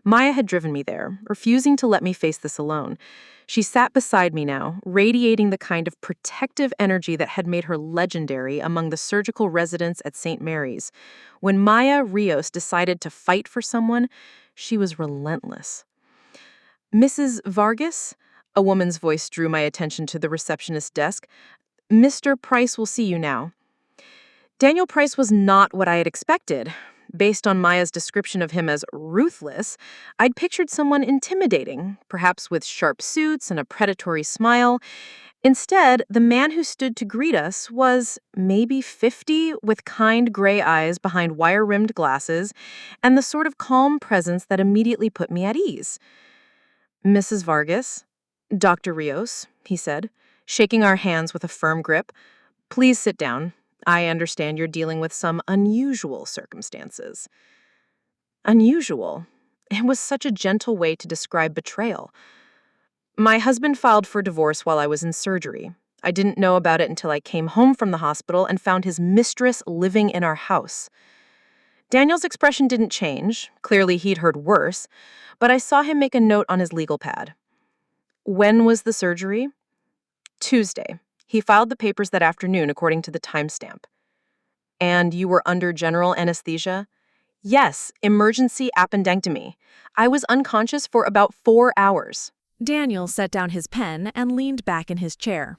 Maya had driven me there, refusing to let me face this alone. She sat beside me now, radiating the kind of protective energy that had made her legendary among the surgical residents at St. Mary's. When Maya Rios decided to fight for someone, she was relentless. "Mrs. Vargas?" A woman's voice drew my attention to the receptionist's desk. "Mr. Price will see you now." Daniel Price was not what I had expected. Based on Maya's description of him as ruthless, I'd pictured someone intimidating, perhaps with sharp suits and a predatory smile. Instead, the man who stood to greet us was maybe 50, with kind gray eyes behind wire-rimmed glasses, and the sort of calm presence that immediately put me at ease. "Mrs. Vargas, Dr. Rios," he said, shaking our hands with a firm grip. "Please sit down. I understand you're dealing with some unusual circumstances." Unusual. It was such a gentle way to describe betrayal. "My husband filed for divorce while I was in surgery. I didn't know about it until I came home from the hospital and found his mistress living in our house." Daniel's expression didn't change. Clearly, he'd heard worse, but I saw him make a note on his legal pad. "When was the surgery?" "Tuesday. He filed the papers that afternoon according to the timestamp." "And you were under general anesthesia?" "Yes, emergency appendectomy. I was unconscious for about 4 hours." Daniel set down his pen and leaned back in his chair.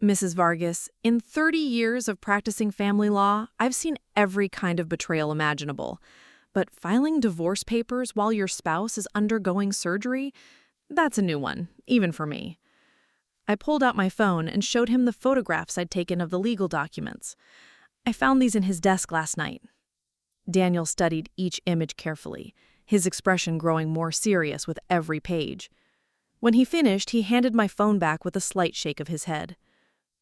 "Mrs. Vargas, in 30 years of practicing family law, I've seen every kind of betrayal imaginable. But filing divorce papers while your spouse is undergoing surgery? That's a new one, even for me." I pulled out my phone and showed him the photographs I'd taken of the legal documents. "I found these in his desk last night." Daniel studied each image carefully, his expression growing more serious with every page. When he finished, he handed my phone back with a slight shake of his head.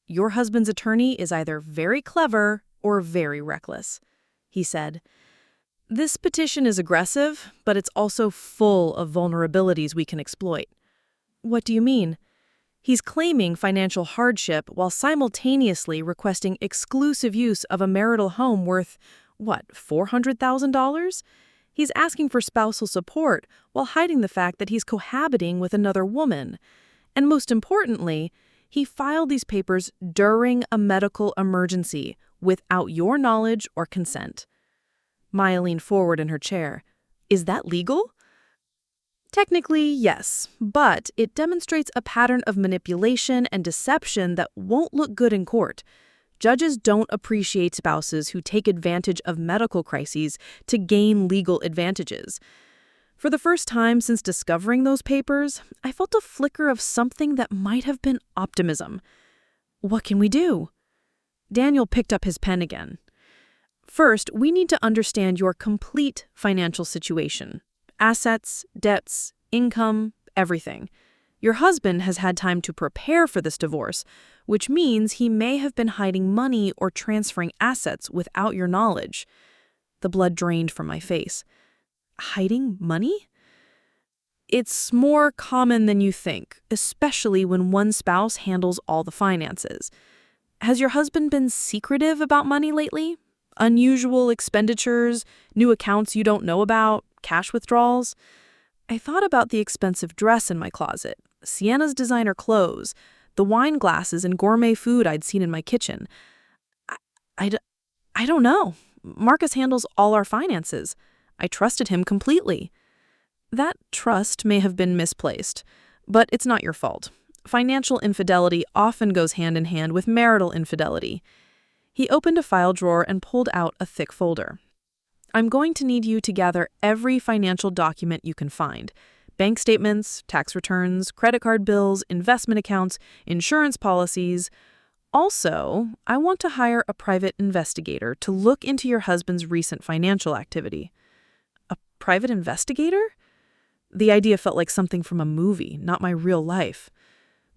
"Your husband's attorney is either very clever or very reckless," he said. "This petition is aggressive, but it's also full of vulnerabilities we can exploit." "What do you mean?" "He's claiming financial hardship while simultaneously requesting exclusive use of a marital home worth, $400,000? He's asking for spousal support while hiding the fact that he's cohabiting with another woman. And most importantly, he filed these papers during a medical emergency without your knowledge or consent." Maya leaned forward in her chair. "Is that legal?" "Technically, yes, but it demonstrates a pattern of manipulation and deception that won't look good in court. Judges don't appreciate spouses who take advantage of medical crises to gain legal advantages." For the first time since discovering those papers, I felt a flicker of something that might have been optimism. "What can we do?" Daniel picked up his pen again. "First, we need to understand your complete financial situation. Assets, debts, income, everything. Your husband has had time to prepare for this divorce, which means he may have been hiding money or transferring assets without your knowledge." The blood drained from my face. "Hiding money?" "It's more common than you think, especially when one spouse handles all the finances. Has your husband been secretive about money lately? Unusual expenditures, new accounts you don't know about, cash withdrawals?" I thought about the expensive dress in my closet, Sienna's designer clothes, the wine glasses and gourmet food I'd seen in my kitchen. I don't know. Marcus handles all our finances. I trusted him completely." "That trust may have been misplaced, but it's not your fault. Financial infidelity often goes hand in hand with marital infidelity." He opened a file drawer and pulled out a thick folder. "I'm going to need you to gather every financial document you can find. Bank statements, tax returns, credit card bills, investment accounts, insurance policies. Also, I want to hire a private investigator to look into your husband's recent financial activity." "A private investigator?" The idea felt like something from a movie, not my real life.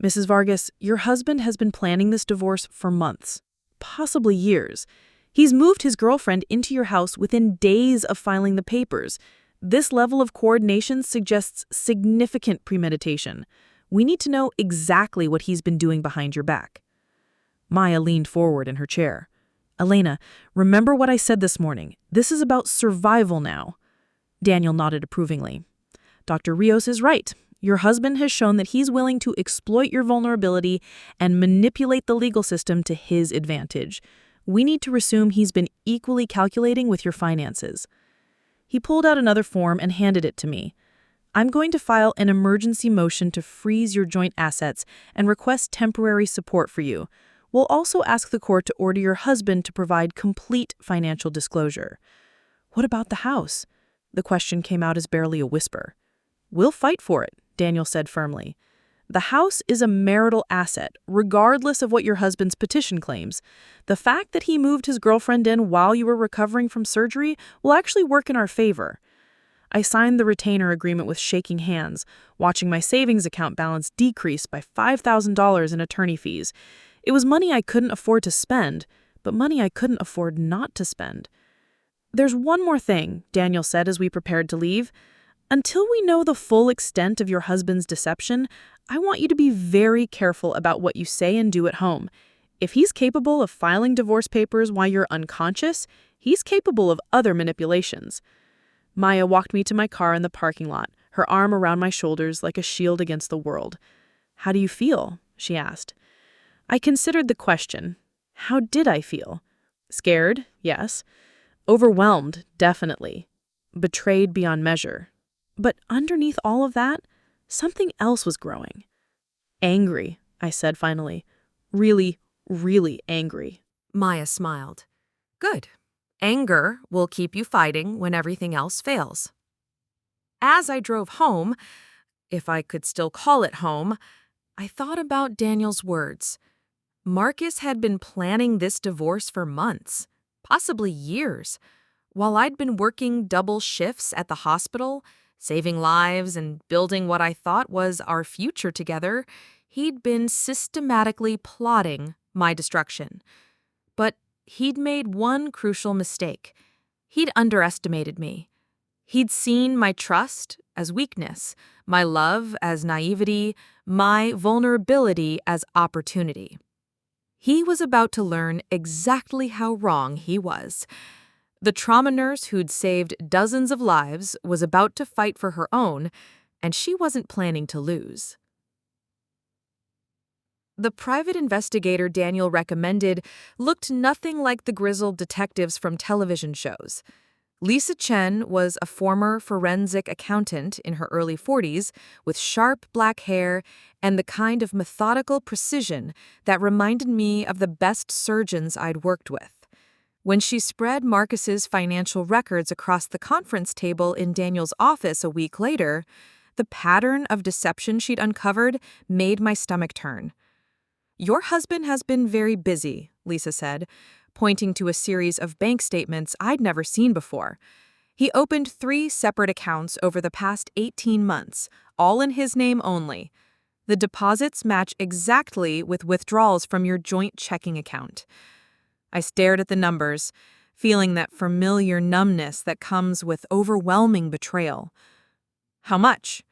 "Mrs. Vargas, your husband has been planning this divorce for months, possibly years. He's moved his girlfriend into your house within days of filing the papers. This level of coordination suggests significant premeditation. We need to know exactly what he's been doing behind your back." Maya leaned forward in her chair. "Elena, remember what I said this morning. This is about survival now." Daniel nodded approvingly. Dr. Rios is right. Your husband has shown that he's willing to exploit your vulnerability and manipulate the legal system to his advantage. We need to assume he's been equally calculating with your finances." He pulled out another form and handed it to me. "I'm going to file an emergency motion to freeze your joint assets and request temporary support for you. We'll also ask the court to order your husband to provide complete financial disclosure." "What about the house?" The question came out as barely a whisper. "We'll fight for it," Daniel said firmly. "The house is a marital asset, regardless of what your husband's petition claims. The fact that he moved his girlfriend in while you were recovering from surgery will actually work in our favor." I signed the retainer agreement with shaking hands, watching my savings account balance decrease by $5,000 in attorney fees. It was money I couldn't afford to spend, but money I couldn't afford not to spend. "There's one more thing," Daniel said as we prepared to leave. "Until we know the full extent of your husband's deception, I want you to be very careful about what you say and do at home. If he's capable of filing divorce papers while you're unconscious, he's capable of other manipulations." Maya walked me to my car in the parking lot, her arm around my shoulders like a shield against the world. "How do you feel?" she asked. I considered the question. How did I feel? Scared, yes. Overwhelmed, definitely. Betrayed beyond measure. But underneath all of that, something else was growing. "Angry," I said finally. "Really, really angry." Maya smiled. "Good. Anger will keep you fighting when everything else fails." As I drove home, if I could still call it home, I thought about Daniel's words. Marcus had been planning this divorce for months, possibly years. While I'd been working double shifts at the hospital, saving lives and building what I thought was our future together, he'd been systematically plotting my destruction. But he'd made one crucial mistake. He'd underestimated me. He'd seen my trust as weakness, my love as naivety, my vulnerability as opportunity. He was about to learn exactly how wrong he was. The trauma nurse who'd saved dozens of lives was about to fight for her own, and she wasn't planning to lose. The private investigator Daniel recommended looked nothing like the grizzled detectives from television shows. Lisa Chen was a former forensic accountant in her early 40s with sharp black hair and the kind of methodical precision that reminded me of the best surgeons I'd worked with. When she spread Marcus's financial records across the conference table in Daniel's office a week later, the pattern of deception she'd uncovered made my stomach turn. "Your husband has been very busy," Lisa said, pointing to a series of bank statements I'd never seen before. "He opened 3 separate accounts over the past 18 months, all in his name only. The deposits match exactly with withdrawals from your joint checking account." I stared at the numbers, feeling that familiar numbness that comes with overwhelming betrayal. "How much?"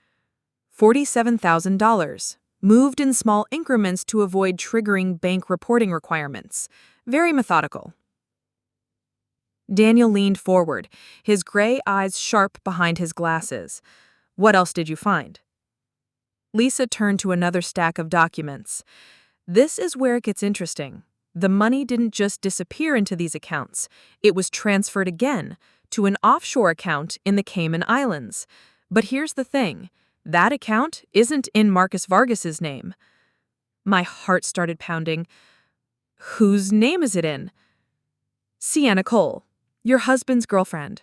$47,000, moved in small increments to avoid triggering bank reporting requirements. Very methodical. Daniel leaned forward, his gray eyes sharp behind his glasses. "What else did you find?" Lisa turned to another stack of documents. "This is where it gets interesting. The money didn't just disappear into these accounts. It was transferred again to an offshore account in the Cayman Islands. But here's the thing. That account isn't in Marcus Vargas's name." My heart started pounding. "Whose name is it in?" "Sienna Cole, your husband's girlfriend."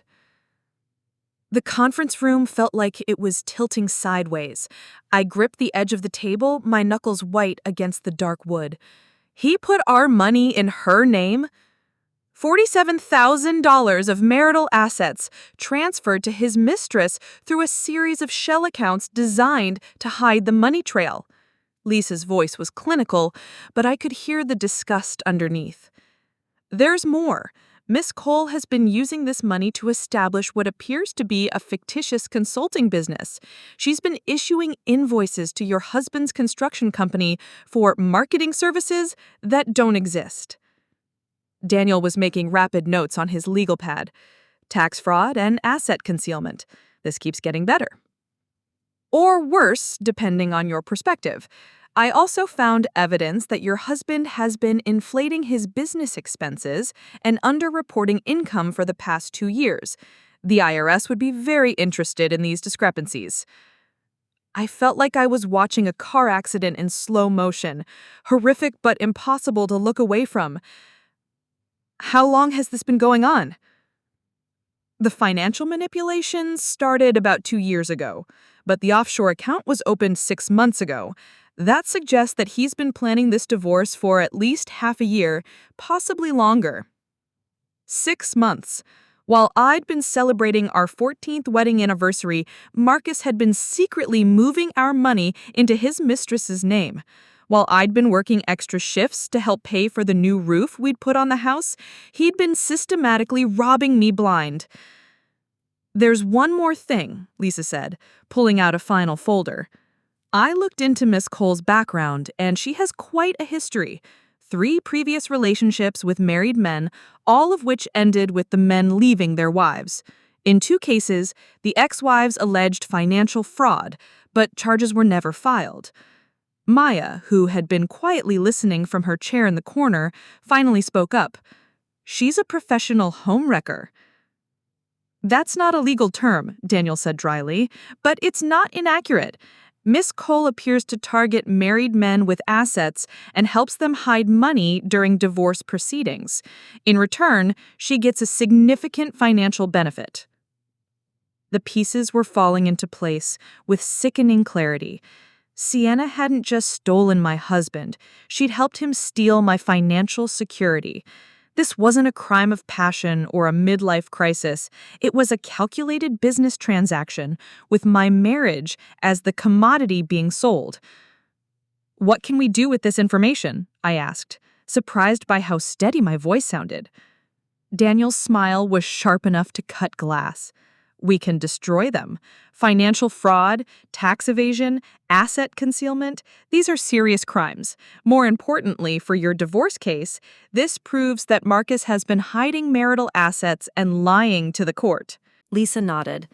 The conference room felt like it was tilting sideways. I gripped the edge of the table, my knuckles white against the dark wood. He put our money in her name? $47,000 of marital assets transferred to his mistress through a series of shell accounts designed to hide the money trail. Lisa's voice was clinical, but I could hear the disgust underneath. "There's more. Miss Cole has been using this money to establish what appears to be a fictitious consulting business. She's been issuing invoices to your husband's construction company for marketing services that don't exist." Daniel was making rapid notes on his legal pad. "Tax fraud and asset concealment. This keeps getting better." Or worse, depending on your perspective. I also found evidence that your husband has been inflating his business expenses and underreporting income for the past 2 years. The IRS would be very interested in these discrepancies. I felt like I was watching a car accident in slow motion, horrific but impossible to look away from. How long has this been going on? The financial manipulations started about 2 years ago, but the offshore account was opened 6 months ago. That suggests that he's been planning this divorce for at least half a year, possibly longer. 6 months. While I'd been celebrating our 14th wedding anniversary, Marcus had been secretly moving our money into his mistress's name. While I'd been working extra shifts to help pay for the new roof we'd put on the house, he'd been systematically robbing me blind. There's one more thing, Lisa said, pulling out a final folder. I looked into Miss Cole's background, and she has quite a history. 3 previous relationships with married men, all of which ended with the men leaving their wives. In 2 cases, the ex-wives alleged financial fraud, but charges were never filed. Maya, who had been quietly listening from her chair in the corner, finally spoke up. She's a professional homewrecker. That's not a legal term, Daniel said dryly, but it's not inaccurate. Miss Cole appears to target married men with assets and helps them hide money during divorce proceedings. In return, she gets a significant financial benefit. The pieces were falling into place with sickening clarity. Sienna hadn't just stolen my husband, she'd helped him steal my financial security. This wasn't a crime of passion or a midlife crisis. It was a calculated business transaction with my marriage as the commodity being sold. What can we do with this information? I asked, surprised by how steady my voice sounded. Daniel's smile was sharp enough to cut glass. We can destroy them. Financial fraud, tax evasion, asset concealment, these are serious crimes. More importantly, for your divorce case, this proves that Marcus has been hiding marital assets and lying to the court. Lisa nodded.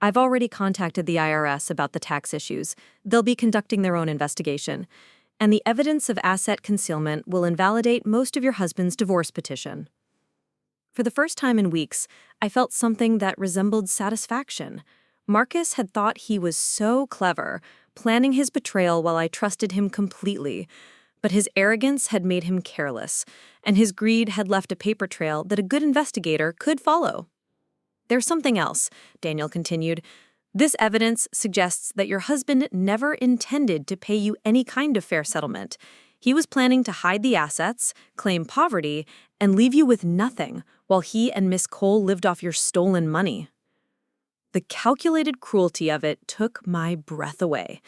I've already contacted the IRS about the tax issues. They'll be conducting their own investigation. And the evidence of asset concealment will invalidate most of your husband's divorce petition. For the first time in weeks, I felt something that resembled satisfaction. Marcus had thought he was so clever, planning his betrayal while I trusted him completely. But his arrogance had made him careless, and his greed had left a paper trail that a good investigator could follow. There's something else, Daniel continued. This evidence suggests that your husband never intended to pay you any kind of fair settlement. He was planning to hide the assets, claim poverty, and leave you with nothing while he and Miss Cole lived off your stolen money. The calculated cruelty of it took my breath away.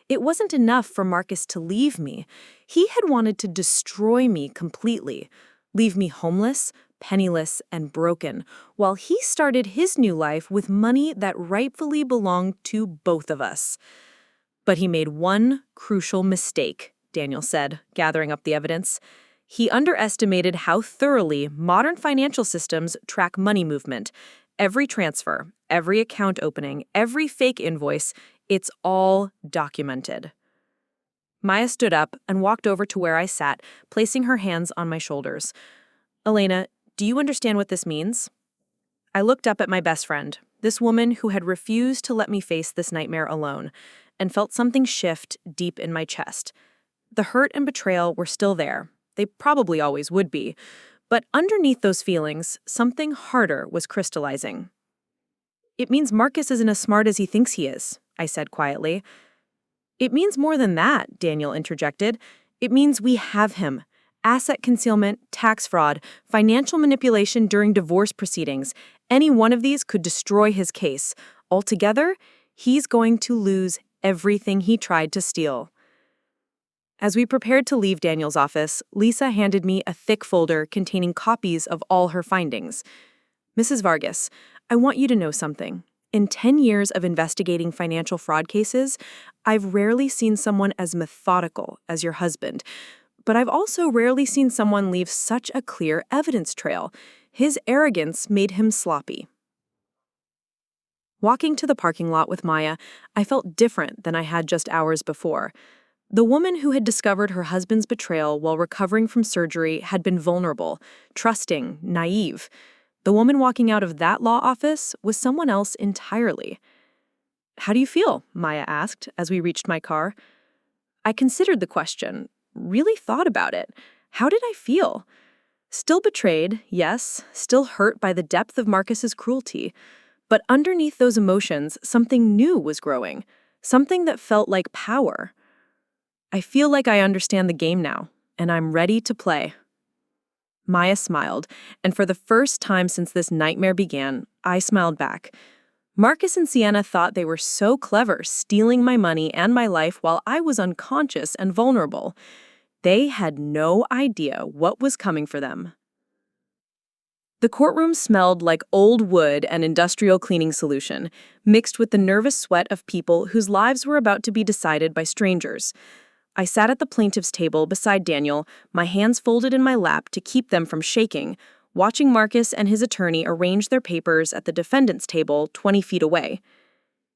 It wasn't enough for Marcus to leave me. He had wanted to destroy me completely, leave me homeless, penniless, and broken, while he started his new life with money that rightfully belonged to both of us. But he made one crucial mistake, Daniel said, gathering up the evidence. He underestimated how thoroughly modern financial systems track money movement. Every transfer, every account opening, every fake invoice, it's all documented. Maya stood up and walked over to where I sat, placing her hands on my shoulders. Elena, do you understand what this means? I looked up at my best friend, this woman who had refused to let me face this nightmare alone, and felt something shift deep in my chest. The hurt and betrayal were still there. They probably always would be. But underneath those feelings, something harder was crystallizing. It means Marcus isn't as smart as he thinks he is, I said quietly. It means more than that, Daniel interjected. It means we have him. Asset concealment, tax fraud, financial manipulation during divorce proceedings. Any one of these could destroy his case. Altogether, he's going to lose everything he tried to steal. As we prepared to leave Daniel's office, Lisa handed me a thick folder containing copies of all her findings. Mrs. Vargas, I want you to know something. In 10 years of investigating financial fraud cases, I've rarely seen someone as methodical as your husband. But I've also rarely seen someone leave such a clear evidence trail. His arrogance made him sloppy. Walking to the parking lot with Maya, I felt different than I had just hours before. The woman who had discovered her husband's betrayal while recovering from surgery had been vulnerable, trusting, naive. The woman walking out of that law office was someone else entirely. "How do you feel?" Maya asked as we reached my car. I considered the question, really thought about it. How did I feel? Still betrayed, yes, still hurt by the depth of Marcus's cruelty. But underneath those emotions, something new was growing, something that felt like power. "I feel like I understand the game now, and I'm ready to play." Maya smiled, and for the first time since this nightmare began, I smiled back. Marcus and Sienna thought they were so clever, stealing my money and my life while I was unconscious and vulnerable. They had no idea what was coming for them. The courtroom smelled like old wood and industrial cleaning solution, mixed with the nervous sweat of people whose lives were about to be decided by strangers. I sat at the plaintiff's table beside Daniel, my hands folded in my lap to keep them from shaking, watching Marcus and his attorney arrange their papers at the defendant's table 20 feet away.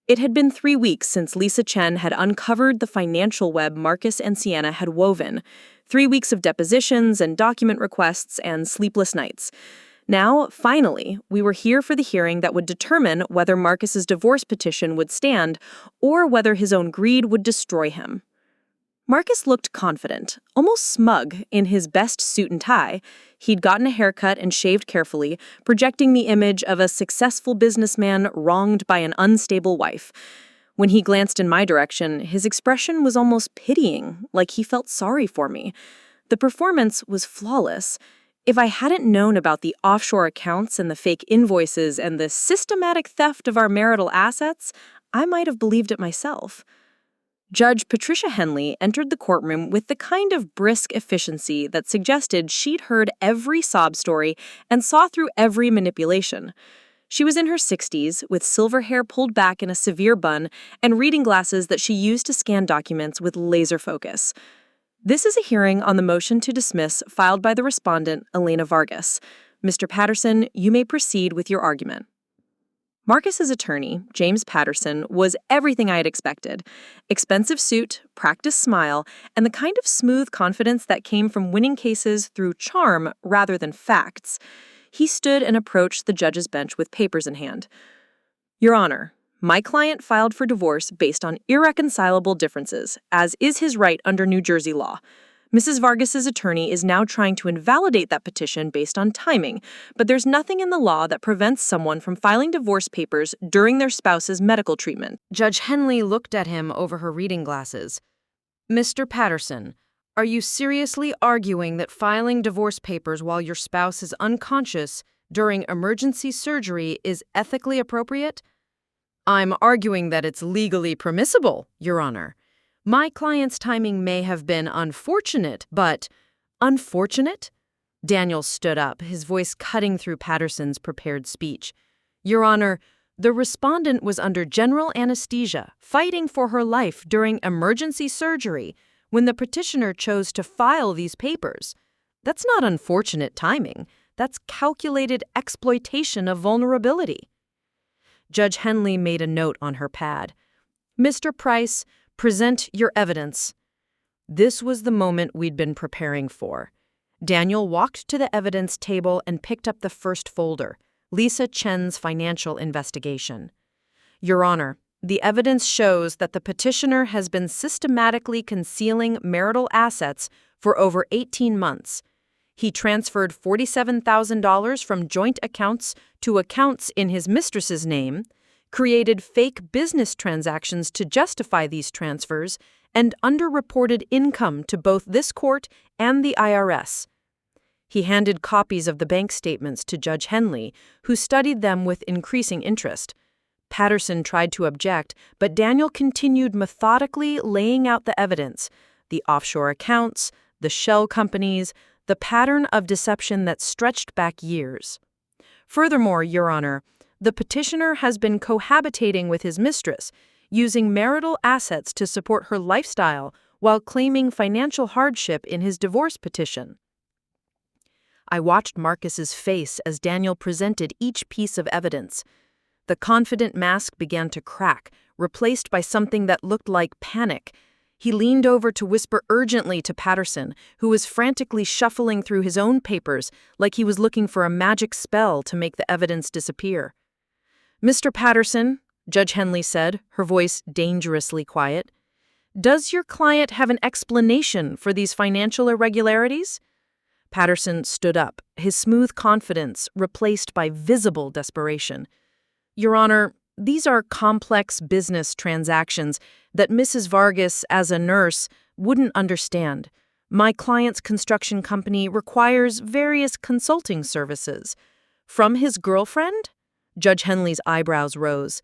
It had been 3 weeks since Lisa Chen had uncovered the financial web Marcus and Sienna had woven. 3 weeks of depositions and document requests and sleepless nights. Now, finally, we were here for the hearing that would determine whether Marcus's divorce petition would stand or whether his own greed would destroy him. Marcus looked confident, almost smug, in his best suit and tie. He'd gotten a haircut and shaved carefully, projecting the image of a successful businessman wronged by an unstable wife. When he glanced in my direction, his expression was almost pitying, like he felt sorry for me. The performance was flawless. If I hadn't known about the offshore accounts and the fake invoices and the systematic theft of our marital assets, I might have believed it myself. Judge Patricia Henley entered the courtroom with the kind of brisk efficiency that suggested she'd heard every sob story and saw through every manipulation. She was in her 60s, with silver hair pulled back in a severe bun and reading glasses that she used to scan documents with laser focus. This is a hearing on the motion to dismiss filed by the respondent, Elena Vargas. Mr. Patterson, you may proceed with your argument. Marcus's attorney, James Patterson, was everything I had expected. Expensive suit, practiced smile, and the kind of smooth confidence that came from winning cases through charm rather than facts. He stood and approached the judge's bench with papers in hand. "Your Honor, my client filed for divorce based on irreconcilable differences, as is his right under New Jersey law. Mrs. Vargas's attorney is now trying to invalidate that petition based on timing, but there's nothing in the law that prevents someone from filing divorce papers during their spouse's medical treatment." Judge Henley looked at him over her reading glasses. "Mr. Patterson, are you seriously arguing that filing divorce papers while your spouse is unconscious during emergency surgery is ethically appropriate?" "I'm arguing that it's legally permissible, Your Honor. My client's timing may have been unfortunate, but—" "Unfortunate?" Daniel stood up, his voice cutting through Patterson's prepared speech. "Your Honor, the respondent was under general anesthesia, fighting for her life during emergency surgery when the petitioner chose to file these papers. That's not unfortunate timing. That's calculated exploitation of vulnerability." Judge Henley made a note on her pad. "Mr. Price, present your evidence." This was the moment we'd been preparing for. Daniel walked to the evidence table and picked up the first folder, Lisa Chen's financial investigation. "Your Honor, the evidence shows that the petitioner has been systematically concealing marital assets for over 18 months. He transferred $47,000 from joint accounts to accounts in his mistress's name, created fake business transactions to justify these transfers, and underreported income to both this court and the IRS. He handed copies of the bank statements to Judge Henley, who studied them with increasing interest. Patterson tried to object, but Daniel continued methodically laying out the evidence, the offshore accounts, the shell companies, the pattern of deception that stretched back years. Furthermore, Your Honor, the petitioner has been cohabitating with his mistress, using marital assets to support her lifestyle while claiming financial hardship in his divorce petition. I watched Marcus's face as Daniel presented each piece of evidence. The confident mask began to crack, replaced by something that looked like panic. He leaned over to whisper urgently to Patterson, who was frantically shuffling through his own papers like he was looking for a magic spell to make the evidence disappear. "Mr. Patterson," Judge Henley said, her voice dangerously quiet, "does your client have an explanation for these financial irregularities?" Patterson stood up, his smooth confidence replaced by visible desperation. "Your Honor, these are complex business transactions that Mrs. Vargas, as a nurse, wouldn't understand. My client's construction company requires various consulting services." "From his girlfriend?" Judge Henley's eyebrows rose.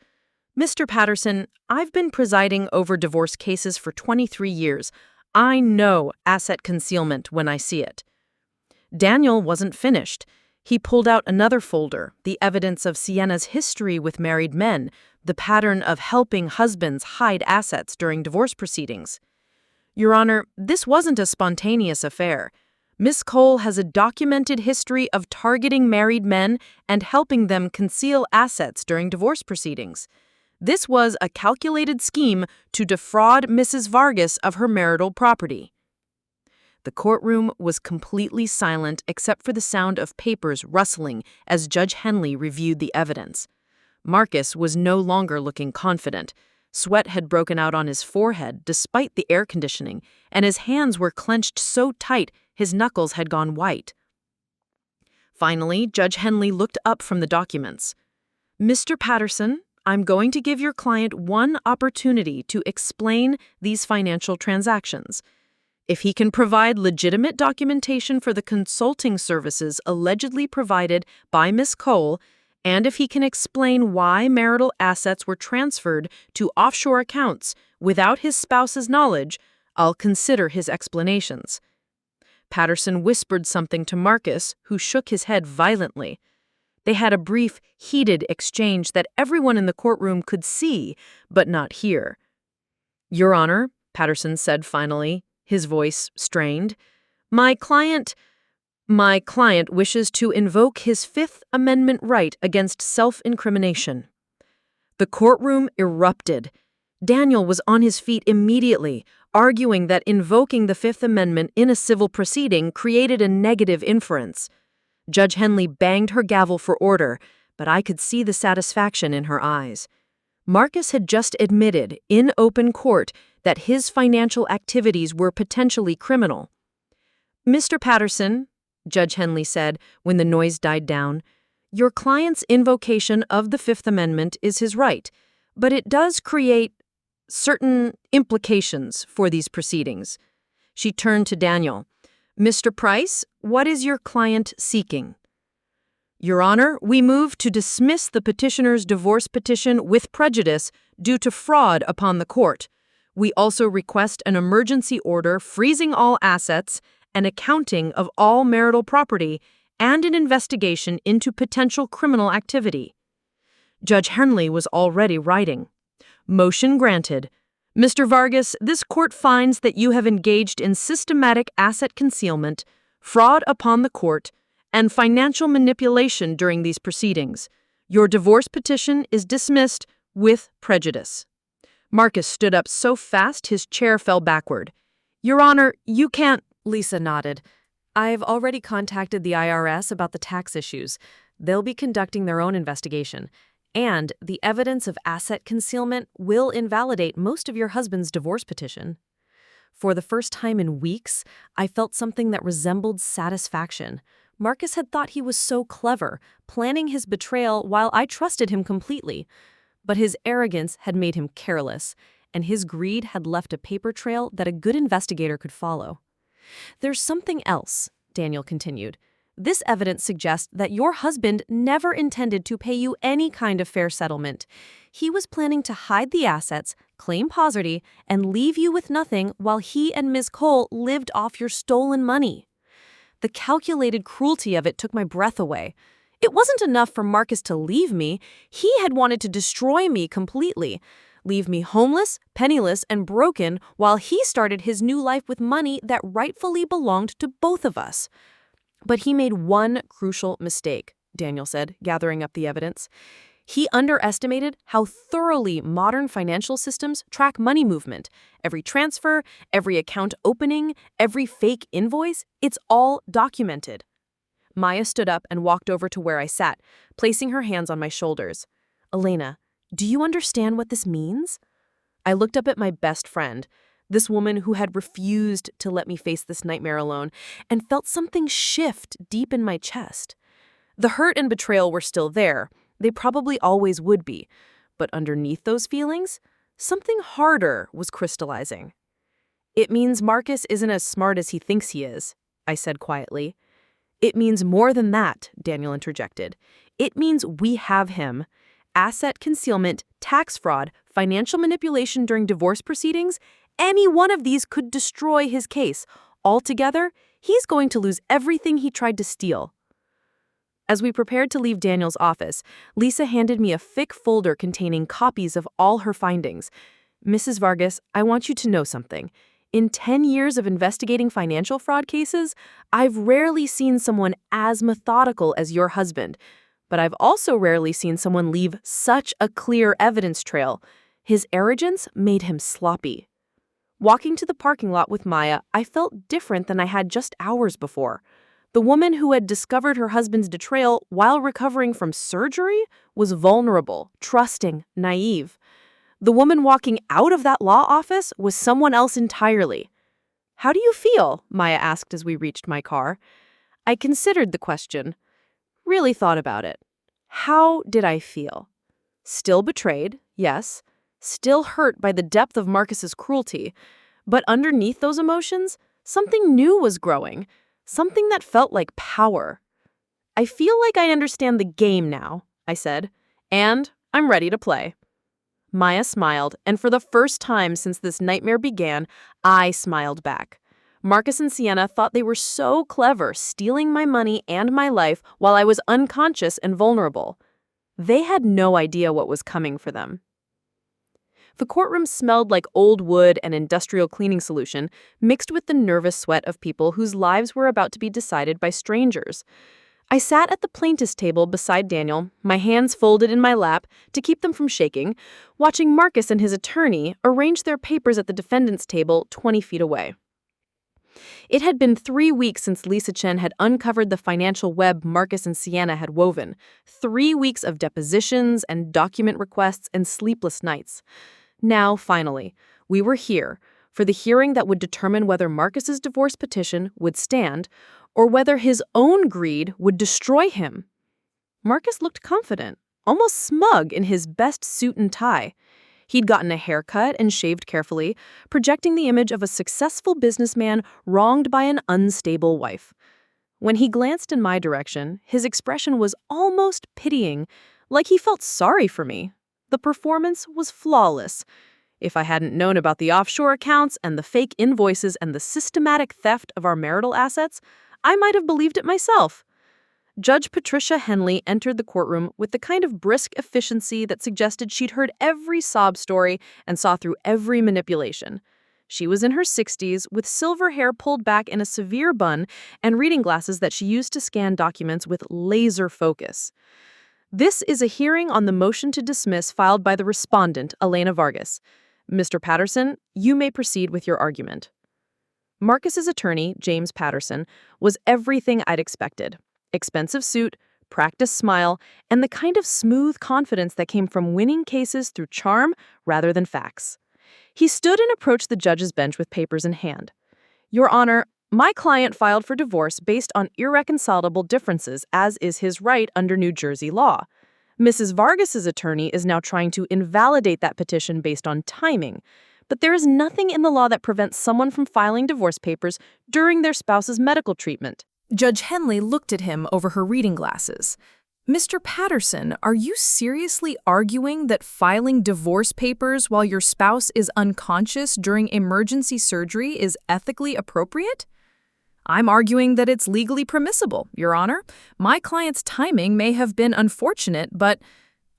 "Mr. Patterson, I've been presiding over divorce cases for 23 years. I know asset concealment when I see it." Daniel wasn't finished. He pulled out another folder, the evidence of Sienna's history with married men, the pattern of helping husbands hide assets during divorce proceedings. "Your Honor, this wasn't a spontaneous affair. Miss Cole has a documented history of targeting married men and helping them conceal assets during divorce proceedings. This was a calculated scheme to defraud Mrs. Vargas of her marital property." The courtroom was completely silent except for the sound of papers rustling as Judge Henley reviewed the evidence. Marcus was no longer looking confident. Sweat had broken out on his forehead despite the air conditioning, and his hands were clenched so tight his knuckles had gone white. Finally, Judge Henley looked up from the documents. "Mr. Patterson, I'm going to give your client one opportunity to explain these financial transactions. If he can provide legitimate documentation for the consulting services allegedly provided by Miss Cole, and if he can explain why marital assets were transferred to offshore accounts without his spouse's knowledge, I'll consider his explanations." Patterson whispered something to Marcus, who shook his head violently. They had a brief, heated exchange that everyone in the courtroom could see, but not hear. "Your Honor," Patterson said finally, his voice strained, My client wishes to invoke his Fifth Amendment right against self-incrimination." The courtroom erupted. Daniel was on his feet immediately, arguing that invoking the Fifth Amendment in a civil proceeding created a negative inference. Judge Henley banged her gavel for order, but I could see the satisfaction in her eyes. Marcus had just admitted, in open court, that his financial activities were potentially criminal. "Mr. Patterson," Judge Henley said when the noise died down, "your client's invocation of the Fifth Amendment is his right, but it does create certain implications for these proceedings." She turned to Daniel. "Mr. Price, what is your client seeking?" "Your Honor, we move to dismiss the petitioner's divorce petition with prejudice due to fraud upon the court. We also request an emergency order freezing all assets, an accounting of all marital property, and an investigation into potential criminal activity." Judge Henley was already writing. "Motion granted. Mr. Vargas, this court finds that you have engaged in systematic asset concealment, fraud upon the court, and financial manipulation during these proceedings. Your divorce petition is dismissed with prejudice." Marcus stood up so fast his chair fell backward. "Your Honor, you can't—" Lisa nodded. "I've already contacted the IRS about the tax issues. They'll be conducting their own investigation. And the evidence of asset concealment will invalidate most of your husband's divorce petition." For the first time in weeks, I felt something that resembled satisfaction. Marcus had thought he was so clever, planning his betrayal while I trusted him completely. But his arrogance had made him careless, and his greed had left a paper trail that a good investigator could follow. "There's something else," Daniel continued. "This evidence suggests that your husband never intended to pay you any kind of fair settlement. He was planning to hide the assets, claim poverty, and leave you with nothing while he and Ms. Cole lived off your stolen money." The calculated cruelty of it took my breath away. It wasn't enough for Marcus to leave me. He had wanted to destroy me completely, leave me homeless, penniless, and broken while he started his new life with money that rightfully belonged to both of us. "But he made one crucial mistake," Daniel said, gathering up the evidence. He underestimated how thoroughly modern financial systems track money movement. Every transfer, every account opening, every fake invoice, it's all documented. Maya stood up and walked over to where I sat, placing her hands on my shoulders. Elena, do you understand what this means? I looked up at my best friend, this woman who had refused to let me face this nightmare alone, and felt something shift deep in my chest. The hurt and betrayal were still there. They probably always would be. But underneath those feelings, something harder was crystallizing. It means Marcus isn't as smart as he thinks he is, I said quietly. It means more than that, Daniel interjected. It means we have him. Asset concealment, tax fraud, financial manipulation during divorce proceedings, any one of these could destroy his case. Altogether, he's going to lose everything he tried to steal. As we prepared to leave Daniel's office, Lisa handed me a thick folder containing copies of all her findings. Mrs. Vargas, I want you to know something. In 10 years of investigating financial fraud cases, I've rarely seen someone as methodical as your husband. But I've also rarely seen someone leave such a clear evidence trail. His arrogance made him sloppy. Walking to the parking lot with Maya, I felt different than I had just hours before. The woman who had discovered her husband's betrayal while recovering from surgery was vulnerable, trusting, naive. The woman walking out of that law office was someone else entirely. How do you feel? Maya asked as we reached my car. I considered the question, really thought about it. How did I feel? Still betrayed, yes. Still hurt by the depth of Marcus's cruelty. But underneath those emotions, something new was growing. Something that felt like power. I feel like I understand the game now, I said, and I'm ready to play. Maya smiled, and for the first time since this nightmare began, I smiled back. Marcus and Sienna thought they were so clever, stealing my money and my life while I was unconscious and vulnerable. They had no idea what was coming for them. The courtroom smelled like old wood and industrial cleaning solution, mixed with the nervous sweat of people whose lives were about to be decided by strangers. I sat at the plaintiff's table beside Daniel, my hands folded in my lap to keep them from shaking, watching Marcus and his attorney arrange their papers at the defendant's table 20 feet away. It had been 3 weeks since Lisa Chen had uncovered the financial web Marcus and Sienna had woven. 3 weeks of depositions and document requests and sleepless nights. Now, finally, we were here for the hearing that would determine whether Marcus's divorce petition would stand or whether his own greed would destroy him. Marcus looked confident, almost smug in his best suit and tie. He'd gotten a haircut and shaved carefully, projecting the image of a successful businessman wronged by an unstable wife. When he glanced in my direction, his expression was almost pitying, like he felt sorry for me. The performance was flawless. If I hadn't known about the offshore accounts and the fake invoices and the systematic theft of our marital assets, I might have believed it myself. Judge Patricia Henley entered the courtroom with the kind of brisk efficiency that suggested she'd heard every sob story and saw through every manipulation. She was in her 60s, with silver hair pulled back in a severe bun and reading glasses that she used to scan documents with laser focus. This is a hearing on the motion to dismiss filed by the respondent, Elena Vargas. Mr. Patterson, you may proceed with your argument. Marcus's attorney, James Patterson, was everything I'd expected. Expensive suit, practiced smile, and the kind of smooth confidence that came from winning cases through charm rather than facts. He stood and approached the judge's bench with papers in hand. Your Honor, my client filed for divorce based on irreconcilable differences, as is his right under New Jersey law. Mrs. Vargas's attorney is now trying to invalidate that petition based on timing, but there is nothing in the law that prevents someone from filing divorce papers during their spouse's medical treatment. Judge Henley looked at him over her reading glasses. Mr. Patterson, are you seriously arguing that filing divorce papers while your spouse is unconscious during emergency surgery is ethically appropriate? I'm arguing that it's legally permissible, Your Honor. My client's timing may have been unfortunate, but...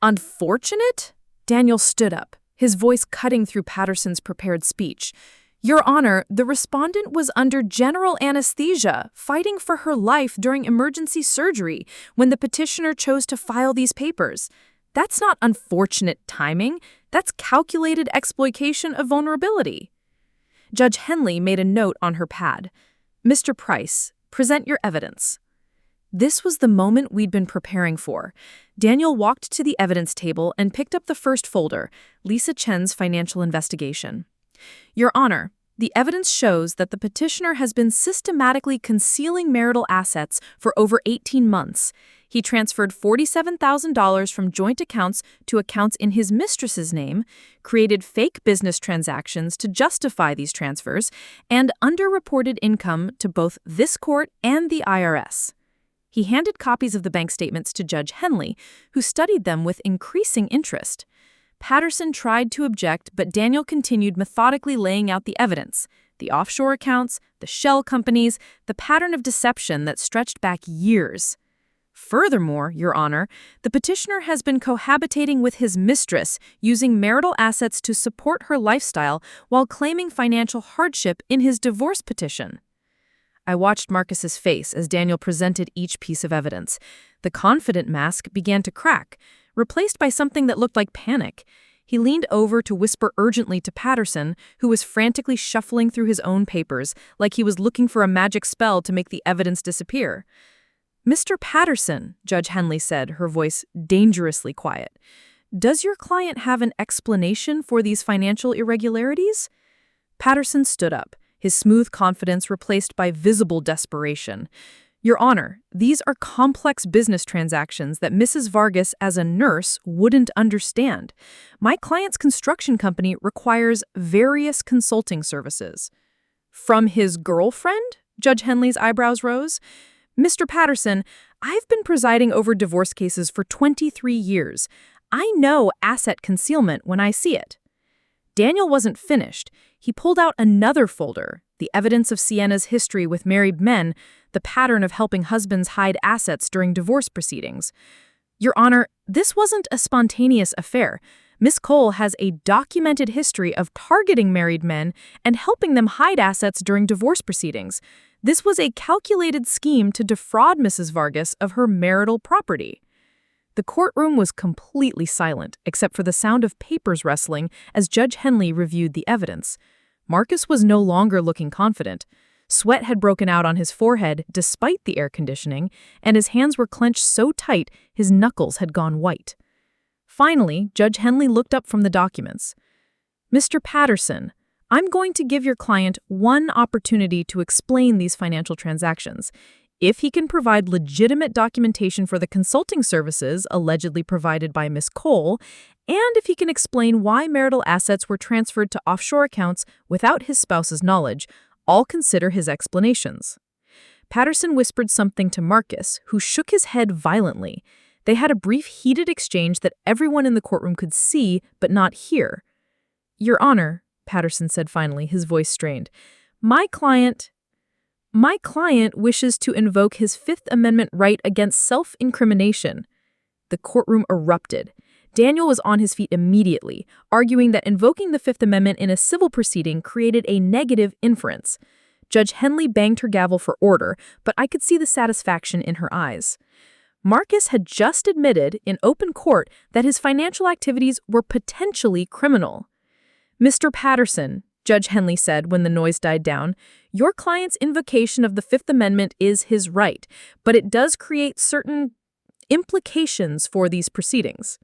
Unfortunate? Daniel stood up, his voice cutting through Patterson's prepared speech. Your Honor, the respondent was under general anesthesia, fighting for her life during emergency surgery when the petitioner chose to file these papers. That's not unfortunate timing. That's calculated exploitation of vulnerability. Judge Henley made a note on her pad. Mr. Price, present your evidence. This was the moment we'd been preparing for. Daniel walked to the evidence table and picked up the first folder, Lisa Chen's financial investigation. Your Honor, the evidence shows that the petitioner has been systematically concealing marital assets for over 18 months. He transferred $47,000 from joint accounts to accounts in his mistress's name, created fake business transactions to justify these transfers, and underreported income to both this court and the IRS. He handed copies of the bank statements to Judge Henley, who studied them with increasing interest. Patterson tried to object, but Daniel continued methodically laying out the evidence: the offshore accounts, the shell companies, the pattern of deception that stretched back years. Furthermore, Your Honor, the petitioner has been cohabitating with his mistress, using marital assets to support her lifestyle while claiming financial hardship in his divorce petition. I watched Marcus's face as Daniel presented each piece of evidence. The confident mask began to crack, replaced by something that looked like panic. He leaned over to whisper urgently to Patterson, who was frantically shuffling through his own papers like he was looking for a magic spell to make the evidence disappear. Mr. Patterson, Judge Henley said, her voice dangerously quiet, does your client have an explanation for these financial irregularities? Patterson stood up, his smooth confidence replaced by visible desperation. Your Honor, these are complex business transactions that Mrs. Vargas, as a nurse, wouldn't understand. My client's construction company requires various consulting services. From his girlfriend? Judge Henley's eyebrows rose. Mr. Patterson, I've been presiding over divorce cases for 23 years. I know asset concealment when I see it. Daniel wasn't finished. He pulled out another folder, the evidence of Sienna's history with married men, the pattern of helping husbands hide assets during divorce proceedings. Your Honor, this wasn't a spontaneous affair. Miss Cole has a documented history of targeting married men and helping them hide assets during divorce proceedings. This was a calculated scheme to defraud Mrs. Vargas of her marital property. The courtroom was completely silent, except for the sound of papers rustling as Judge Henley reviewed the evidence. Marcus was no longer looking confident. Sweat had broken out on his forehead despite the air conditioning, and his hands were clenched so tight his knuckles had gone white. Finally, Judge Henley looked up from the documents. Mr. Patterson, I'm going to give your client one opportunity to explain these financial transactions. If he can provide legitimate documentation for the consulting services allegedly provided by Miss Cole, and if he can explain why marital assets were transferred to offshore accounts without his spouse's knowledge, I'll consider his explanations. Patterson whispered something to Marcus, who shook his head violently. They had a brief, heated exchange that everyone in the courtroom could see but not hear. Your Honor, Patterson said finally, his voice strained, My client wishes to invoke his Fifth Amendment right against self-incrimination. The courtroom erupted. Daniel was on his feet immediately, arguing that invoking the Fifth Amendment in a civil proceeding created a negative inference. Judge Henley banged her gavel for order, but I could see the satisfaction in her eyes. Marcus had just admitted in open court that his financial activities were potentially criminal. Mr. Patterson, Judge Henley said when the noise died down, your client's invocation of the Fifth Amendment is his right, but it does create certain implications for these proceedings.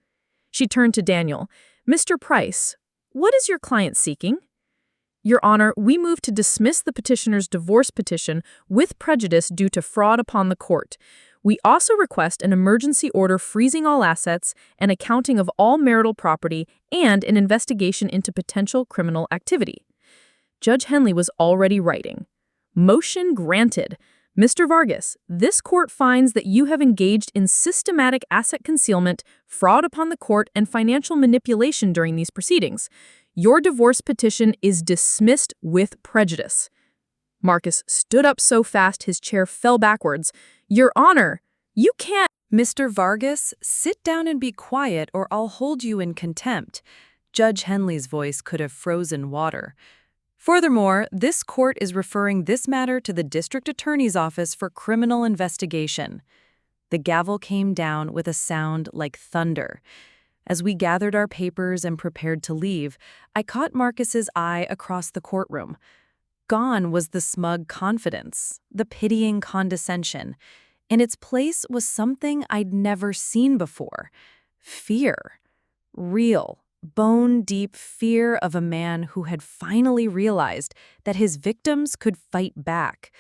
She turned to Daniel. Mr. Price, what is your client seeking? Your Honor, we move to dismiss the petitioner's divorce petition with prejudice due to fraud upon the court. We also request an emergency order freezing all assets, an accounting of all marital property, and an investigation into potential criminal activity. Judge Henley was already writing. Motion granted. Mr. Vargas, this court finds that you have engaged in systematic asset concealment, fraud upon the court, and financial manipulation during these proceedings. Your divorce petition is dismissed with prejudice. Marcus stood up so fast his chair fell backwards. Your Honor, you can't— Mr. Vargas, sit down and be quiet or I'll hold you in contempt. Judge Henley's voice could have frozen water. Furthermore, this court is referring this matter to the District Attorney's Office for criminal investigation. The gavel came down with a sound like thunder. As we gathered our papers and prepared to leave, I caught Marcus's eye across the courtroom. Gone was the smug confidence, the pitying condescension. In its place was something I'd never seen before. Fear. Real, bone-deep fear of a man who had finally realized that his victims could fight back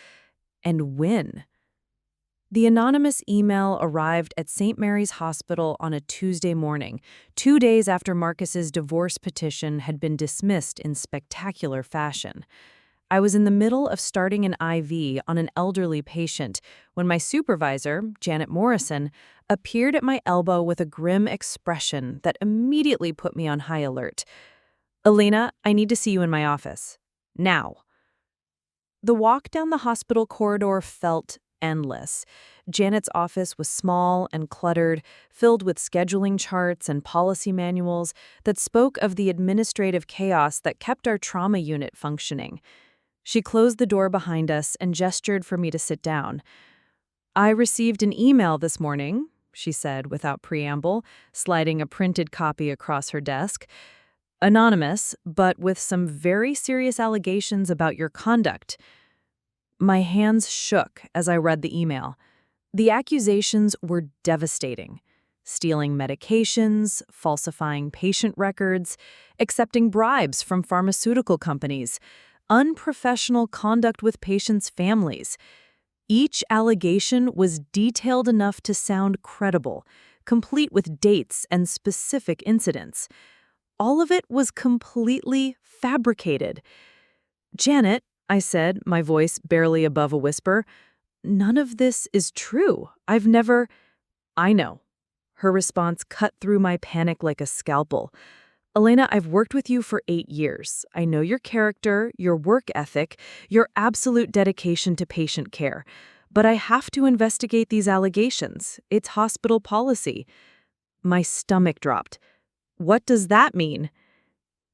and win. The anonymous email arrived at St. Mary's Hospital on a Tuesday morning, 2 days after Marcus's divorce petition had been dismissed in spectacular fashion. I was in the middle of starting an IV on an elderly patient when my supervisor, Janet Morrison, appeared at my elbow with a grim expression that immediately put me on high alert. "Elena, I need to see you in my office. Now." The walk down the hospital corridor felt endless. Janet's office was small and cluttered, filled with scheduling charts and policy manuals that spoke of the administrative chaos that kept our trauma unit functioning. She closed the door behind us and gestured for me to sit down. "I received an email this morning," she said without preamble, sliding a printed copy across her desk. "Anonymous, but with some very serious allegations about your conduct." My hands shook as I read the email. The accusations were devastating. Stealing medications, falsifying patient records, accepting bribes from pharmaceutical companies, unprofessional conduct with patients' families. Each allegation was detailed enough to sound credible, complete with dates and specific incidents. All of it was completely fabricated. "Janet," I said, my voice barely above a whisper, "none of this is true. I've never—" "I know." Her response cut through my panic like a scalpel. "Elena, I've worked with you for 8 years. I know your character, your work ethic, your absolute dedication to patient care. But I have to investigate these allegations. It's hospital policy." My stomach dropped. "What does that mean?"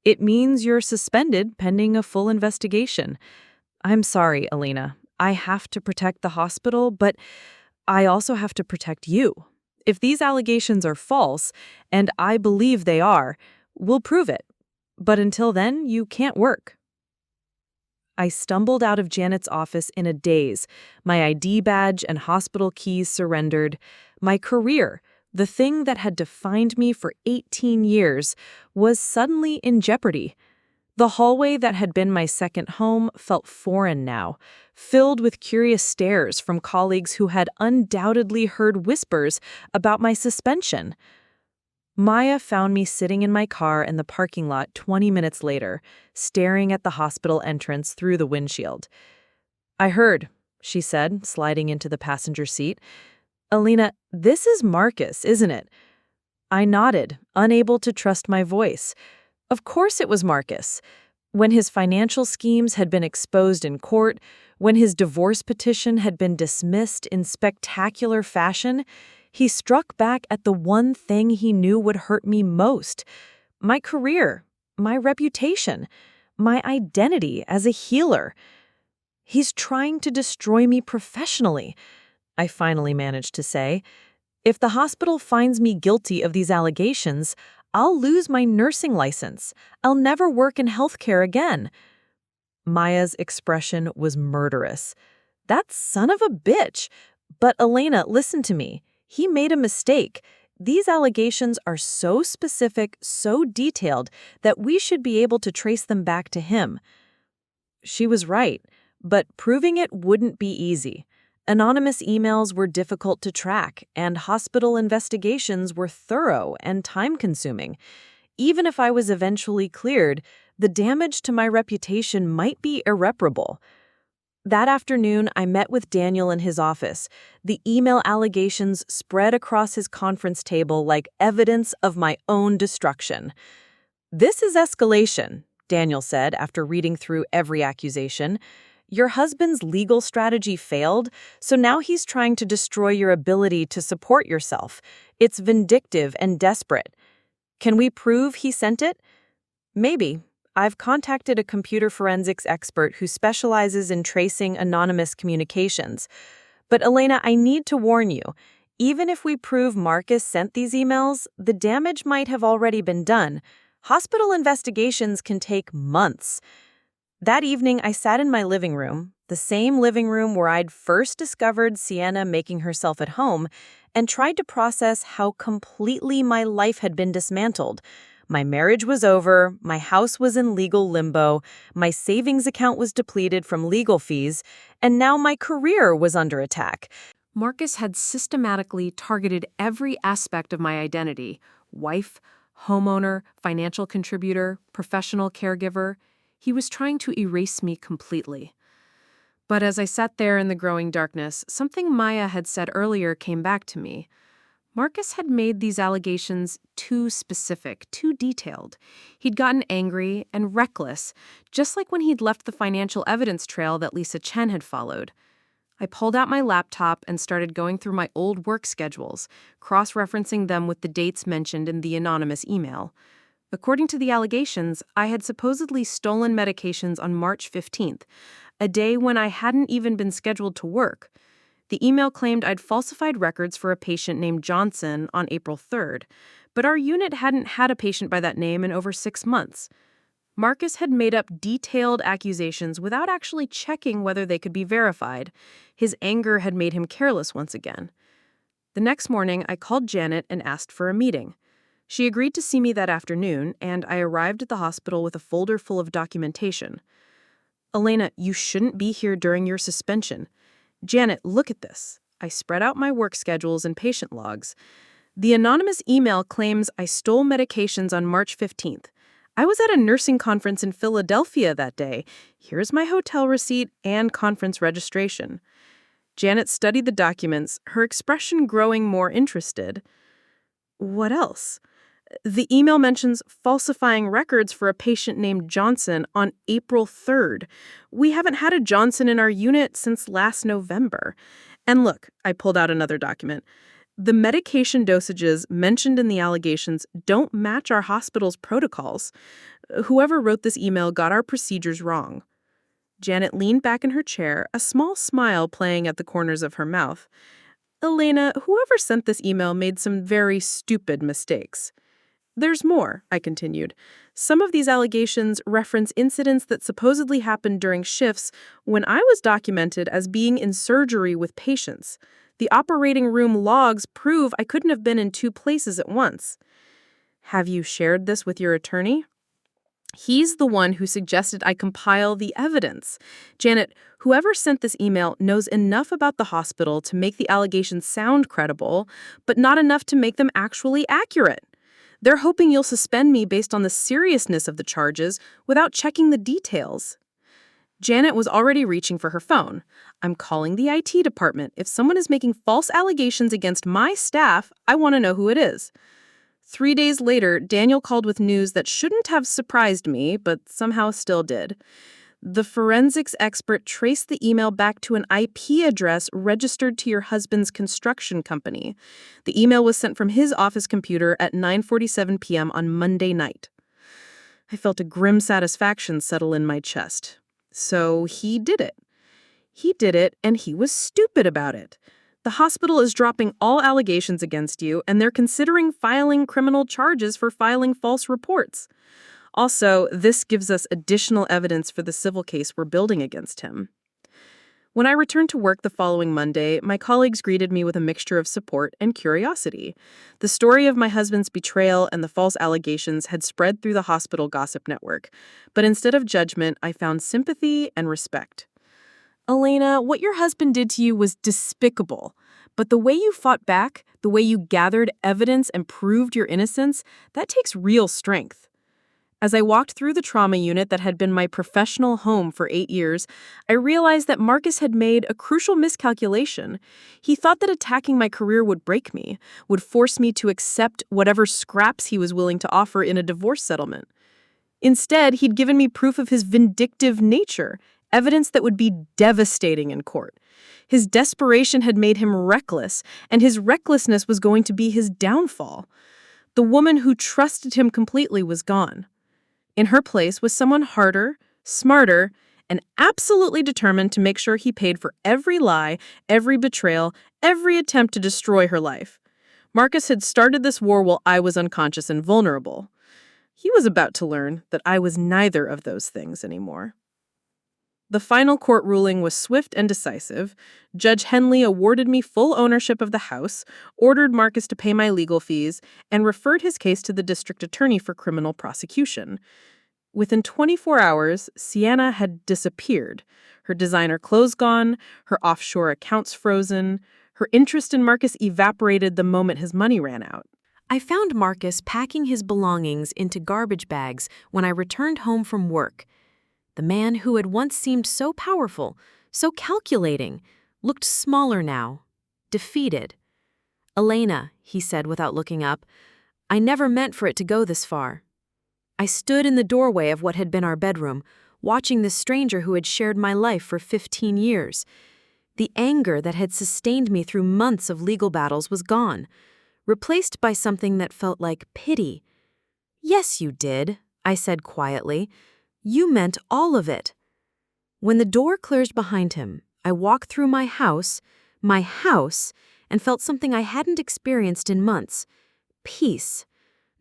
"It means you're suspended pending a full investigation." "I'm sorry, Elena. I have to protect the hospital, but I also have to protect you. If these allegations are false, and I believe they are, we'll prove it. But until then, you can't work." I stumbled out of Janet's office in a daze, my ID badge and hospital keys surrendered. My career, the thing that had defined me for 18 years, was suddenly in jeopardy. The hallway that had been my second home felt foreign now, filled with curious stares from colleagues who had undoubtedly heard whispers about my suspension. Maya found me sitting in my car in the parking lot 20 minutes later, staring at the hospital entrance through the windshield. "I heard," she said, sliding into the passenger seat. "Elena, this is Marcus, isn't it?" I nodded, unable to trust my voice. Of course it was Marcus. When his financial schemes had been exposed in court, when his divorce petition had been dismissed in spectacular fashion, he struck back at the one thing he knew would hurt me most: my career, my reputation, my identity as a healer. "He's trying to destroy me professionally," I finally managed to say. "If the hospital finds me guilty of these allegations, I'll lose my nursing license. I'll never work in healthcare again." Maya's expression was murderous. "That son of a bitch! But Elena, listen to me. He made a mistake. These allegations are so specific, so detailed, that we should be able to trace them back to him." She was right, but proving it wouldn't be easy. Anonymous emails were difficult to track, and hospital investigations were thorough and time-consuming. Even if I was eventually cleared, the damage to my reputation might be irreparable. That afternoon, I met with Daniel in his office. The email allegations spread across his conference table like evidence of my own destruction. "This is escalation," Daniel said after reading through every accusation. "Your husband's legal strategy failed, so now he's trying to destroy your ability to support yourself. It's vindictive and desperate. Can we prove he sent it?" "Maybe. I've contacted a computer forensics expert who specializes in tracing anonymous communications. But Elena, I need to warn you, Even if we prove Marcus sent these emails, the damage might have already been done. Hospital investigations can take months. That evening, I sat in my living room, the same living room where I'd first discovered Sienna making herself at home, and tried to process how completely my life had been dismantled. My marriage was over, my house was in legal limbo, my savings account was depleted from legal fees, and now my career was under attack. Marcus had systematically targeted every aspect of my identity: wife, homeowner, financial contributor, professional caregiver. He was trying to erase me completely. But as I sat there in the growing darkness, something Maya had said earlier came back to me. Marcus had made these allegations too specific, too detailed. He'd gotten angry and reckless, just like when he'd left the financial evidence trail that Lisa Chen had followed. I pulled out my laptop and started going through my old work schedules, cross-referencing them with the dates mentioned in the anonymous email. According to the allegations, I had supposedly stolen medications on March 15th, a day when I hadn't even been scheduled to work. The email claimed I'd falsified records for a patient named Johnson on April 3rd, but our unit hadn't had a patient by that name in over 6 months. Marcus had made up detailed accusations without actually checking whether they could be verified. His anger had made him careless once again. The next morning, I called Janet and asked for a meeting. She agreed to see me that afternoon, and I arrived at the hospital with a folder full of documentation. "Elena, you shouldn't be here during your suspension." "Janet, look at this." I spread out my work schedules and patient logs. The anonymous email claims I stole medications on March 15th. I was at a nursing conference in Philadelphia that day. Here's my hotel receipt and conference registration. Janet studied the documents, her expression growing more interested. "What else?" "The email mentions falsifying records for a patient named Johnson on April 3rd. We haven't had a Johnson in our unit since last November. And look," I pulled out another document. "The medication dosages mentioned in the allegations don't match our hospital's protocols. Whoever wrote this email got our procedures wrong." Janet leaned back in her chair, a small smile playing at the corners of her mouth. "Elena, whoever sent this email made some very stupid mistakes." "There's more," I continued. "Some of these allegations reference incidents that supposedly happened during shifts when I was documented as being in surgery with patients. The operating room logs prove I couldn't have been in 2 places at once." "Have you shared this with your attorney?" "He's the one who suggested I compile the evidence." "Janet, whoever sent this email knows enough about the hospital to make the allegations sound credible, but not enough to make them actually accurate. They're hoping you'll suspend me based on the seriousness of the charges without checking the details." Janet was already reaching for her phone. "I'm calling the IT department. If someone is making false allegations against my staff, I want to know who it is." 3 days later, Daniel called with news that shouldn't have surprised me, but somehow still did. The forensics expert traced the email back to an IP address registered to your husband's construction company. The email was sent from his office computer at 9:47 p.m. on Monday night. I felt a grim satisfaction settle in my chest. So he did it. He did it, and he was stupid about it. The hospital is dropping all allegations against you, and they're considering filing criminal charges for filing false reports. Also, this gives us additional evidence for the civil case we're building against him. When I returned to work the following Monday, my colleagues greeted me with a mixture of support and curiosity. The story of my husband's betrayal and the false allegations had spread through the hospital gossip network, but instead of judgment, I found sympathy and respect. "Elena, what your husband did to you was despicable, but the way you fought back, the way you gathered evidence and proved your innocence, that takes real strength." As I walked through the trauma unit that had been my professional home for 8 years, I realized that Marcus had made a crucial miscalculation. He thought that attacking my career would break me, would force me to accept whatever scraps he was willing to offer in a divorce settlement. Instead, he'd given me proof of his vindictive nature, evidence that would be devastating in court. His desperation had made him reckless, and his recklessness was going to be his downfall. The woman who trusted him completely was gone. In her place was someone harder, smarter, and absolutely determined to make sure he paid for every lie, every betrayal, every attempt to destroy her life. Marcus had started this war while I was unconscious and vulnerable. He was about to learn that I was neither of those things anymore. The final court ruling was swift and decisive. Judge Henley awarded me full ownership of the house, ordered Marcus to pay my legal fees, and referred his case to the district attorney for criminal prosecution. Within 24 hours, Sienna had disappeared. Her designer clothes gone, her offshore accounts frozen. Her interest in Marcus evaporated the moment his money ran out. I found Marcus packing his belongings into garbage bags when I returned home from work. The man who had once seemed so powerful, so calculating, looked smaller now, defeated. "Elena," he said without looking up, "I never meant for it to go this far." I stood in the doorway of what had been our bedroom, watching this stranger who had shared my life for 15 years. The anger that had sustained me through months of legal battles was gone, replaced by something that felt like pity. "Yes, you did," I said quietly. "You meant all of it." When the door closed behind him, I walked through my house, and felt something I hadn't experienced in months. Peace.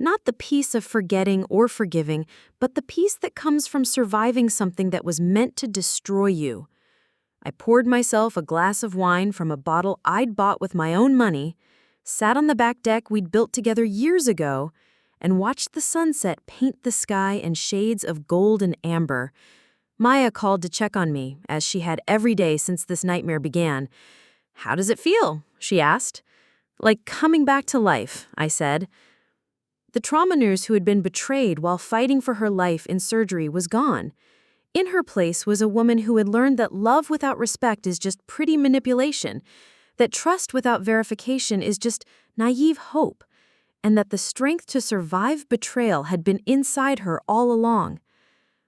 Not the peace of forgetting or forgiving, but the peace that comes from surviving something that was meant to destroy you. I poured myself a glass of wine from a bottle I'd bought with my own money, sat on the back deck we'd built together years ago, and watched the sunset paint the sky in shades of gold and amber. Maya called to check on me, as she had every day since this nightmare began. "How does it feel?" she asked. "Like coming back to life," I said. The trauma nurse who had been betrayed while fighting for her life in surgery was gone. In her place was a woman who had learned that love without respect is just pretty manipulation, that trust without verification is just naive hope, and that the strength to survive betrayal had been inside her all along.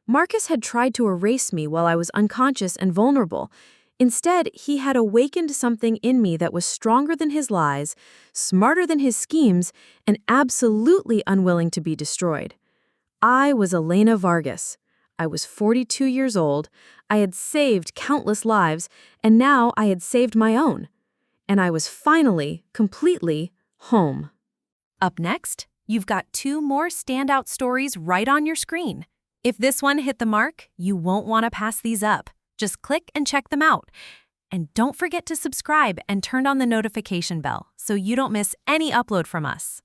Marcus had tried to erase me while I was unconscious and vulnerable. Instead, he had awakened something in me that was stronger than his lies, smarter than his schemes, and absolutely unwilling to be destroyed. I was Elena Vargas. I was 42 years old, I had saved countless lives, and now I had saved my own. And I was finally, completely, home. Up next, you've got 2 more standout stories right on your screen. If this one hit the mark, you won't want to pass these up. Just click and check them out. And don't forget to subscribe and turn on the notification bell so you don't miss any upload from us.